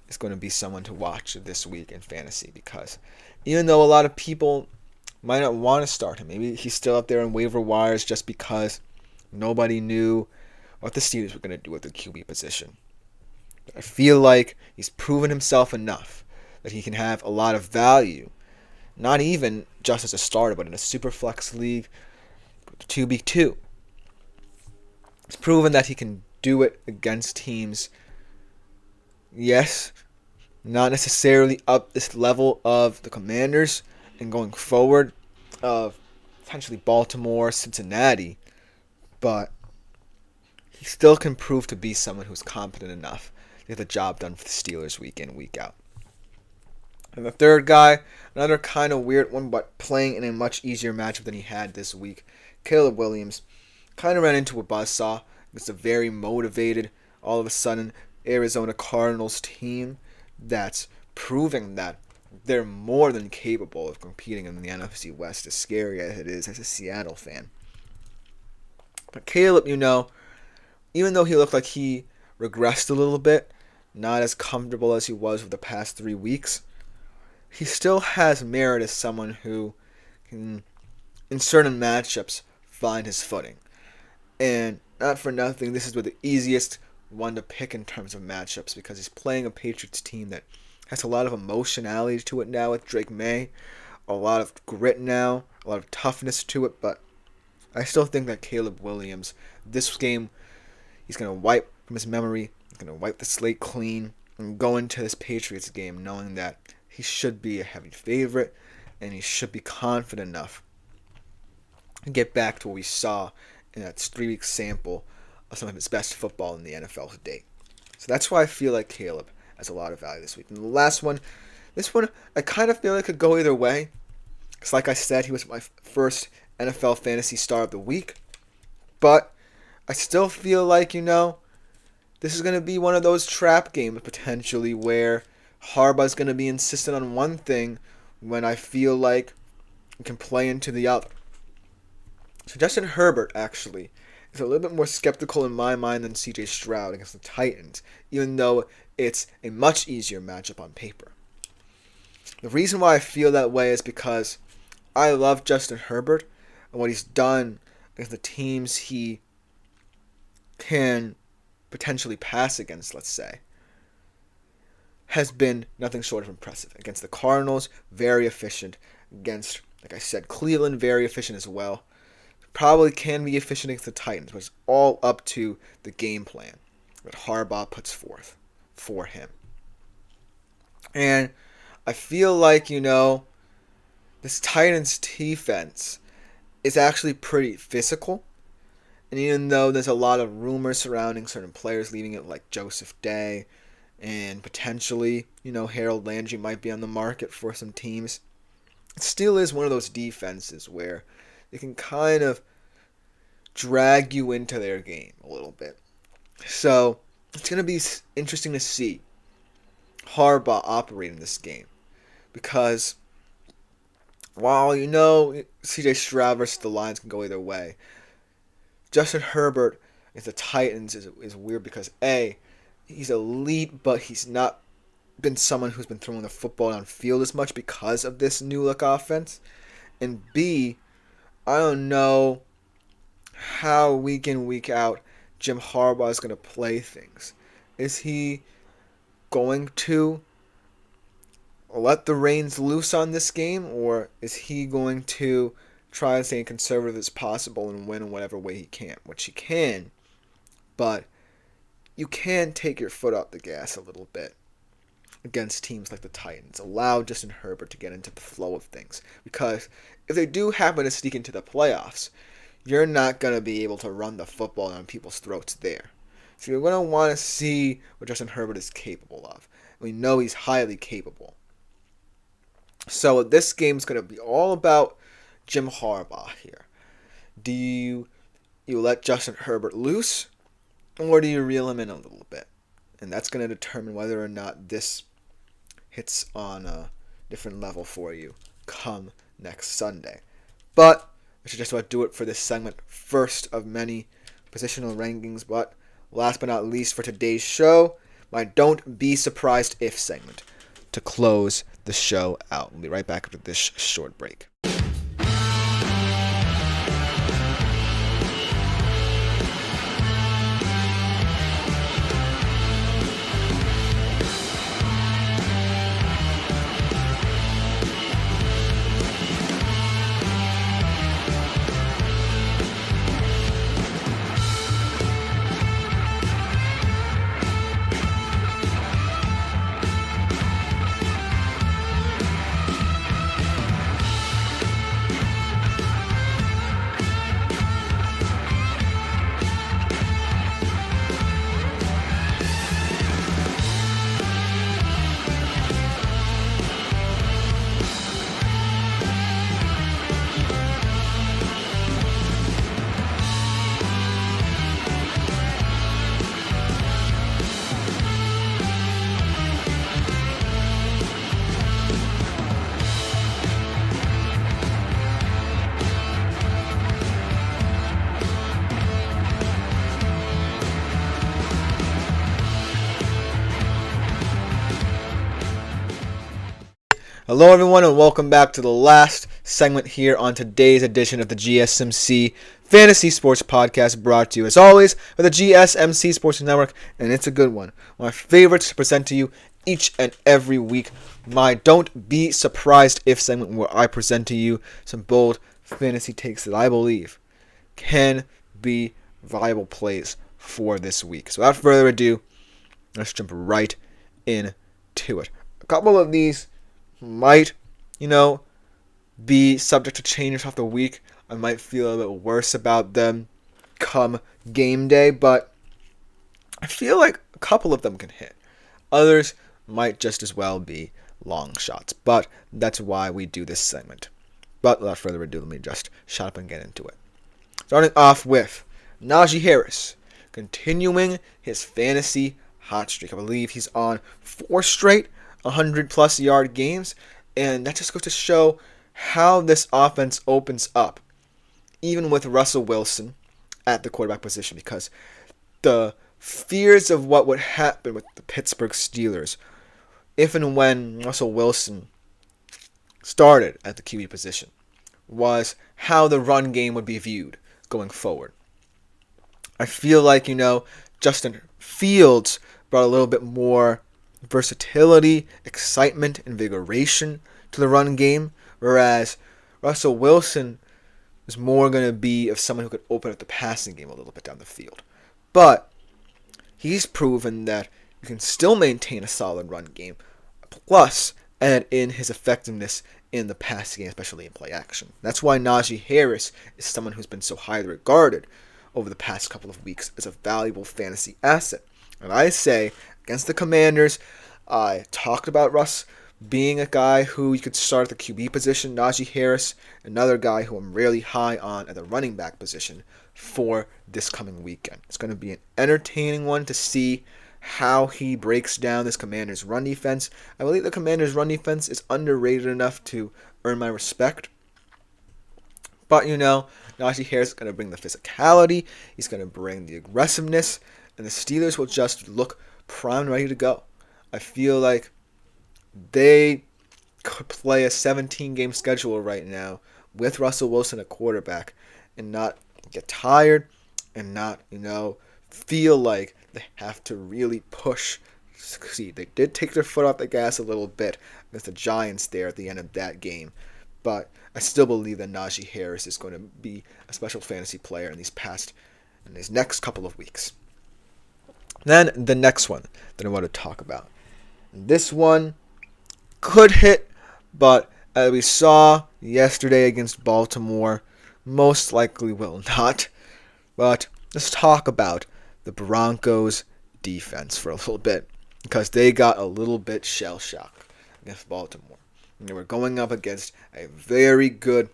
is going to be someone to watch this week in fantasy, because even though a lot of people might not want to start him, maybe he's still up there on waiver wires just because nobody knew what the Steelers were going to do with the QB position. But I feel like he's proven himself enough that he can have a lot of value, not even just as a starter, but in a super flex league, 2B2. He's proven that he can do it against teams, yes, not necessarily up this level of the Commanders and going forward of potentially Baltimore, Cincinnati, but he still can prove to be someone who's competent enough to get the job done for the Steelers week in, week out. And the third guy, another kind of weird one, but playing in a much easier matchup than he had this week, Caleb Williams, kind of ran into a buzzsaw. It's a very motivated, all of a sudden, Arizona Cardinals team that's proving that they're more than capable of competing in the NFC West, as scary as it is as a Seattle fan. But Caleb, even though he looked like he regressed a little bit, not as comfortable as he was with the past 3 weeks, he still has merit as someone who can, in certain matchups, find his footing. And not for nothing, this is the easiest one to pick in terms of matchups, because he's playing a Patriots team that has a lot of emotionality to it now with Drake May, a lot of grit now, a lot of toughness to it, but I still think that Caleb Williams, this game, he's going to wipe from his memory, he's going to wipe the slate clean, and go into this Patriots game knowing that he should be a heavy favorite, and he should be confident enough to get back to what we saw in that 3-week sample of some of his best football in the NFL to date. So that's why I feel like Caleb has a lot of value this week. And the last one, this one I kind of feel like could go either way. Because like I said, he was my first NFL fantasy star of the week. But I still feel like, this is going to be one of those trap games potentially where Harbaugh's going to be insistent on one thing when I feel like it can play into the other. So Justin Herbert actually is a little bit more skeptical in my mind than CJ Stroud against the Titans, even though it's a much easier matchup on paper. The reason why I feel that way is because I love Justin Herbert and what he's done against the teams he can potentially pass against, let's say, has been nothing short of impressive. Against the Cardinals, very efficient. Against, like I said, Cleveland, very efficient as well. Probably can be efficient against the Titans, but it's all up to the game plan that Harbaugh puts forth for him. And I feel like, this Titans defense is actually pretty physical. And even though there's a lot of rumors surrounding certain players leaving it, like Joseph Day, and potentially, Harold Landry might be on the market for some teams, it still is one of those defenses where they can kind of drag you into their game a little bit. So it's going to be interesting to see Harbaugh operate in this game. Because while CJ Stroud versus the Lions can go either way, Justin Herbert against the Titans is weird because A, he's elite, but he's not been someone who's been throwing the football downfield as much because of this new look offense. And B, I don't know how week in, week out Jim Harbaugh is going to play things. Is he going to let the reins loose on this game, or is he going to try and stay conservative as possible and win in whatever way he can? Which he can, but you can take your foot off the gas a little bit against teams like the Titans. Allow Justin Herbert to get into the flow of things. Because if they do happen to sneak into the playoffs, you're not going to be able to run the football down people's throats there. So you're going to want to see what Justin Herbert is capable of. We know he's highly capable. So this game's going to be all about Jim Harbaugh here. Do you let Justin Herbert loose, or do you reel him in a little bit? And that's going to determine whether or not this hits on a different level for you come next Sunday. But I should just about do it for this segment. First of many positional rankings, but last but not least for today's show, my Don't Be Surprised If segment to close the show out. We'll be right back after this short break. Hello everyone and welcome back to the last segment here on today's edition of the GSMC Fantasy Sports Podcast, brought to you as always by the GSMC Sports Network, and it's a good one. My favorites to present to you each and every week. My Don't Be Surprised If segment, where I present to you some bold fantasy takes that I believe can be viable plays for this week. So without further ado, let's jump right into it. A couple of these might, be subject to change throughout the week. I might feel a little bit worse about them come game day, but I feel like a couple of them can hit. Others might just as well be long shots, but that's why we do this segment. But without further ado, let me just shut up and get into it. Starting off with Najee Harris, continuing his fantasy hot streak. I believe he's on 4 straight 100-plus yard games, and that just goes to show how this offense opens up, even with Russell Wilson at the quarterback position, because the fears of what would happen with the Pittsburgh Steelers if and when Russell Wilson started at the QB position was how the run game would be viewed going forward. I feel like, Justin Fields brought a little bit more versatility, excitement, invigoration to the run game, whereas Russell Wilson is more going to be of someone who could open up the passing game a little bit down the field. But he's proven that you can still maintain a solid run game, plus add in his effectiveness in the passing game, especially in play action. That's why Najee Harris is someone who's been so highly regarded over the past couple of weeks as a valuable fantasy asset. And I say, against the Commanders, I talked about Russ being a guy who you could start at the QB position. Najee Harris, another guy who I'm really high on at the running back position for this coming weekend. It's going to be an entertaining one to see how he breaks down this Commanders' run defense. I believe the Commanders' run defense is underrated enough to earn my respect. But, Najee Harris is going to bring the physicality. He's going to bring the aggressiveness. And the Steelers will just look primed and ready to go. I feel like they could play a 17-game schedule right now with Russell Wilson at quarterback and not get tired and not, feel like they have to really push to succeed. They did take their foot off the gas a little bit against the Giants there at the end of that game, but I still believe that Najee Harris is going to be a special fantasy player in these next couple of weeks. Then the next one that I want to talk about. This one could hit, but as we saw yesterday against Baltimore, most likely will not. But let's talk about the Broncos defense for a little bit, because they got a little bit shell-shocked against Baltimore. And they were going up against a very good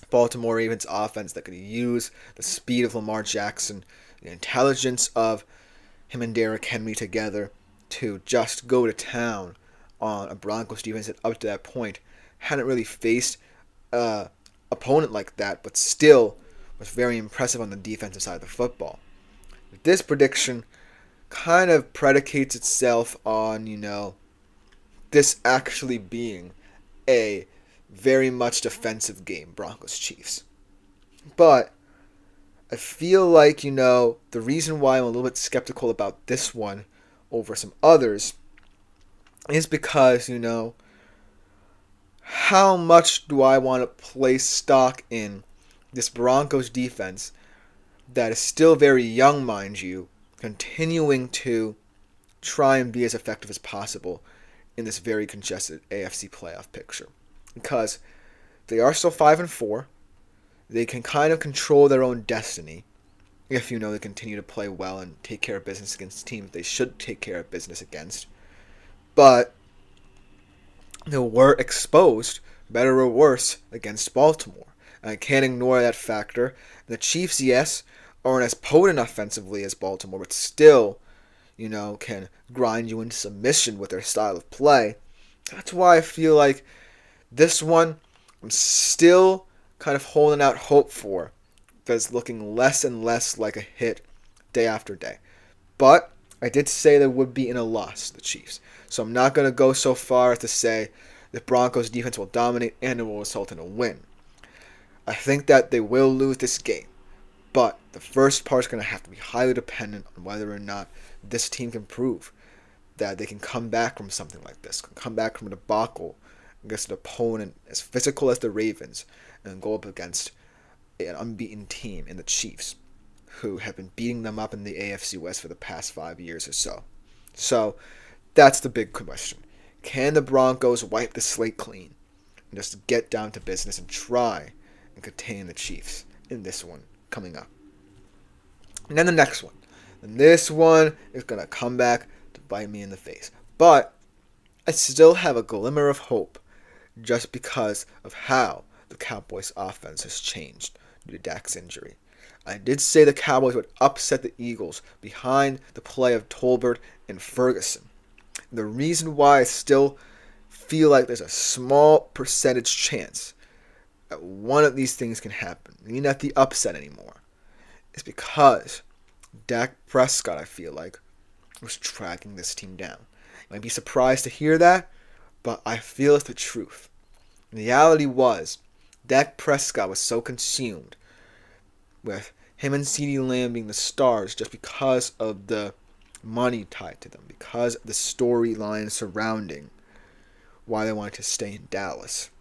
Baltimore Ravens offense that could use the speed of Lamar Jackson, the intelligence of him and Derrick Henry together to just go to town on a Broncos defense that up to that point hadn't really faced an opponent like that, but still was very impressive on the defensive side of the football. This prediction kind of predicates itself on, this actually being a very much defensive game, Broncos-Chiefs. But I feel like, the reason why I'm a little bit skeptical about this one over some others is because, how much do I want to place stock in this Broncos defense that is still very young, mind you, continuing to try and be as effective as possible in this very congested AFC playoff picture. Because they are still 5-4. They can kind of control their own destiny if, they continue to play well and take care of business against teams they should take care of business against. But they were exposed, better or worse, against Baltimore. And I can't ignore that factor. The Chiefs, yes, aren't as potent offensively as Baltimore, but still, can grind you into submission with their style of play. That's why I feel like this one, I'm still kind of holding out hope for, because it's looking less and less like a hit day after day. But I did say there would be in a loss, the Chiefs. So I'm not going to go so far as to say the Broncos defense will dominate and it will result in a win. I think that they will lose this game. But the first part is going to have to be highly dependent on whether or not this team can prove that they can come back from something like this, can come back from a debacle against an opponent as physical as the Ravens and go up against an unbeaten team in the Chiefs, who have been beating them up in the AFC West for the past 5 years or so. So that's the big question. Can the Broncos wipe the slate clean and just get down to business and try and contain the Chiefs in this one coming up? And then the next one. And this one is going to come back to bite me in the face. But I still have a glimmer of hope just because of how the Cowboys' offense has changed due to Dak's injury. I did say the Cowboys would upset the Eagles behind the play of Tolbert and Ferguson. And the reason why I still feel like there's a small percentage chance that one of these things can happen, maybe not the upset anymore, is because Dak Prescott, I feel like, was tracking this team down. You might be surprised to hear that, but I feel it's the truth. The reality was, Dak Prescott was so consumed with him and CeeDee Lamb being the stars just because of the money tied to them, because of the storyline surrounding why they wanted to stay in Dallas.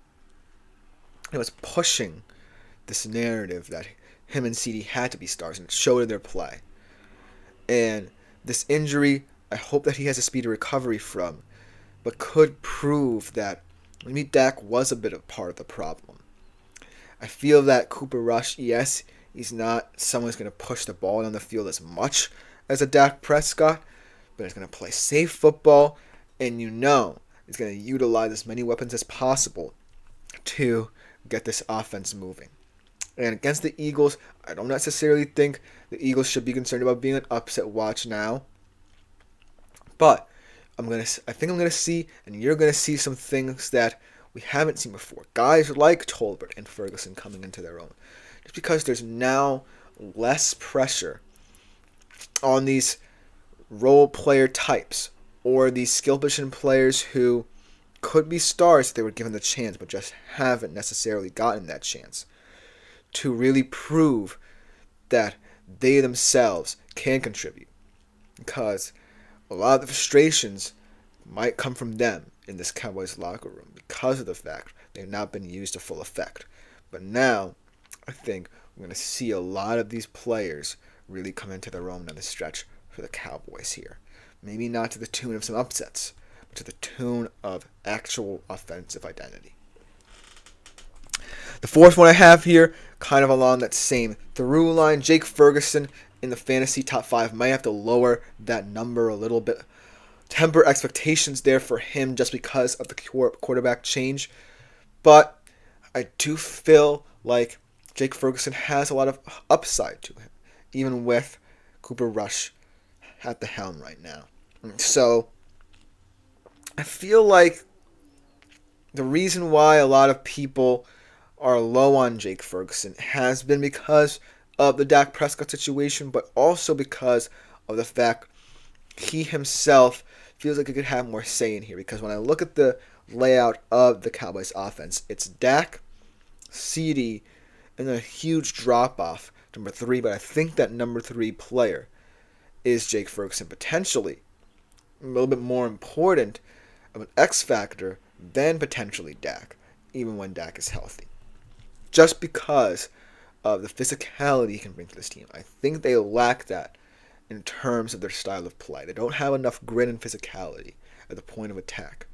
It was pushing this narrative that him and CeeDee had to be stars, and it showed in their play. And this injury, I hope that he has a speedy recovery from, but could prove that maybe Dak was a bit of part of the problem. I feel that Cooper Rush, yes, he's not someone who's going to push the ball down the field as much as a Dak Prescott, but he's going to play safe football, and he's going to utilize as many weapons as possible to get this offense moving. And against the Eagles, I don't necessarily think the Eagles should be concerned about being an upset watch now. But I think I'm going to see, and you're going to see some things that we haven't seen before. Guys like Tolbert and Ferguson coming into their own. Just because there's now less pressure on these role player types or these skill position players who could be stars if they were given the chance but just haven't necessarily gotten that chance to really prove that they themselves can contribute. Because a lot of the frustrations might come from them in this Cowboys locker room because of the fact they've not been used to full effect. But now, I think we're going to see a lot of these players really come into their own on the stretch for the Cowboys here. Maybe not to the tune of some upsets, but to the tune of actual offensive identity. The fourth one I have here, kind of along that same through line, Jake Ferguson in the fantasy top 5. Might have to lower that number a little bit. Temper expectations there for him just because of the quarterback change. But I do feel like Jake Ferguson has a lot of upside to him, even with Cooper Rush at the helm right now. So I feel like the reason why a lot of people are low on Jake Ferguson has been because of the Dak Prescott situation, but also because of the fact he himself feels like he could have more say in here. Because when I look at the layout of the Cowboys offense, it's Dak, CeeDee, and a huge drop-off to number 3, but I think that number 3 player is Jake Ferguson, potentially a little bit more important of an X factor than potentially Dak, even when Dak is healthy. Just because of the physicality he can bring to this team. I think they lack that in terms of their style of play. They don't have enough grit and physicality at the point of attack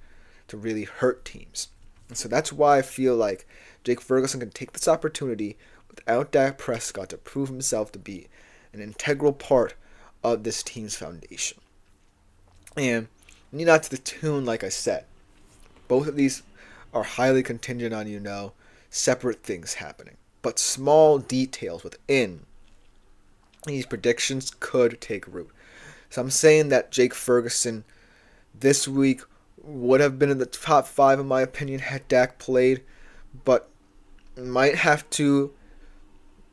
to really hurt teams. And so that's why I feel like Jake Ferguson can take this opportunity without Dak Prescott to prove himself to be an integral part of this team's foundation. And not to the tune, like I said. Both of these are highly contingent on, separate things happening. But small details within these predictions could take root. So I'm saying that Jake Ferguson this week would have been in the top 5 in my opinion had Dak played, but might have to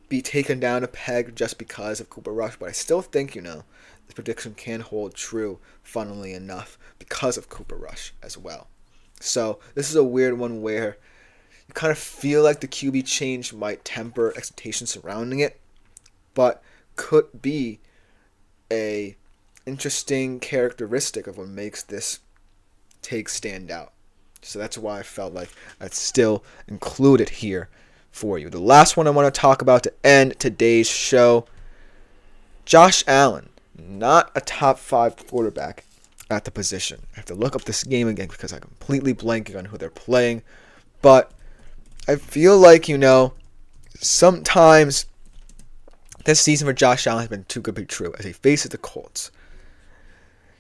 be taken down a peg just because of Cooper Rush. But I still think, this prediction can hold true, funnily enough, because of Cooper Rush as well. So this is a weird one where you kind of feel like the QB change might temper expectations surrounding it, but could be a interesting characteristic of what makes this take stand out. So that's why I felt like I'd still include it here for you. The last one I want to talk about to end today's show, Josh Allen, not a top 5 quarterback at the position. I have to look up this game again because I'm completely blanking on who they're playing. But I feel like, sometimes this season for Josh Allen has been too good to be true as he faces the Colts.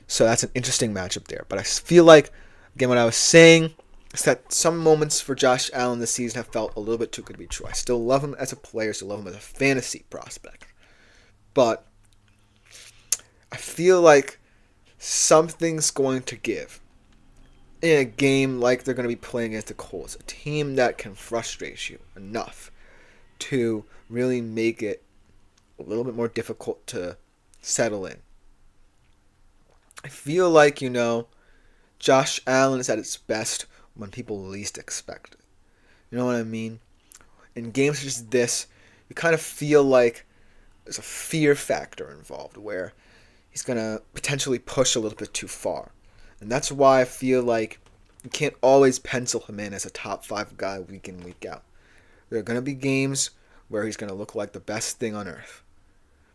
So that's an interesting matchup there. But I feel like, again, what I was saying is that some moments for Josh Allen this season have felt a little bit too good to be true. I still love him as a player, still love him as a fantasy prospect. But I feel like something's going to give in a game like they're going to be playing against the Colts, a team that can frustrate you enough to really make it a little bit more difficult to settle in. I feel like, Josh Allen is at its best when people least expect it. You know what I mean? In games such as this, you kind of feel like there's a fear factor involved where he's going to potentially push a little bit too far. And that's why I feel like you can't always pencil him in as a top 5 guy week in, week out. There are going to be games where he's going to look like the best thing on earth.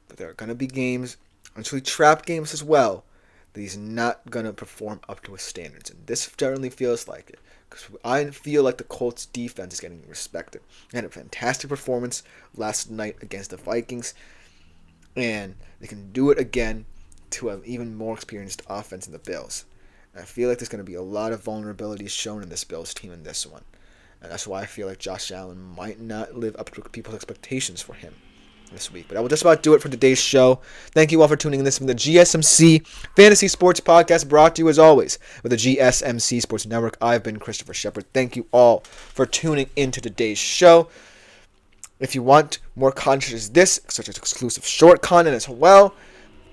But there are going to be games, actually trap games as well, that he's not going to perform up to his standards. And this generally feels like it. Because I feel like the Colts defense is getting respected. They had a fantastic performance last night against the Vikings. And they can do it again to an even more experienced offense in the Bills. And I feel like there's going to be a lot of vulnerabilities shown in this Bills team in this one. And that's why I feel like Josh Allen might not live up to people's expectations for him this week. But I will just about do it for today's show. Thank you all for tuning in. This from the GSMC Fantasy Sports Podcast, brought to you as always with the GSMC Sports Network. I've been Christopher Shepard. Thank you all for tuning into today's show. If you want more content as this, such as exclusive short content as well,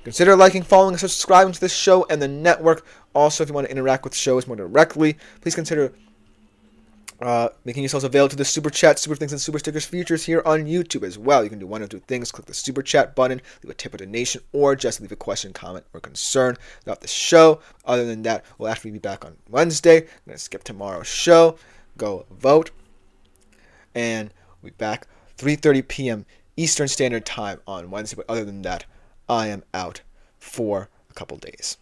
consider liking, following, and subscribing to this show and the network. Also, if you want to interact with shows more directly, please consider making yourselves available to the Super Chat, Super Things, and Super Stickers features here on YouTube as well. You can do one of two things. Click the Super Chat button, leave a tip or donation, or just leave a question, comment, or concern about the show. Other than that, we'll actually be back on Wednesday. I'm going to skip tomorrow's show. Go vote. And we'll be back 3:30 p.m. Eastern Standard Time on Wednesday. But other than that, I am out for a couple days.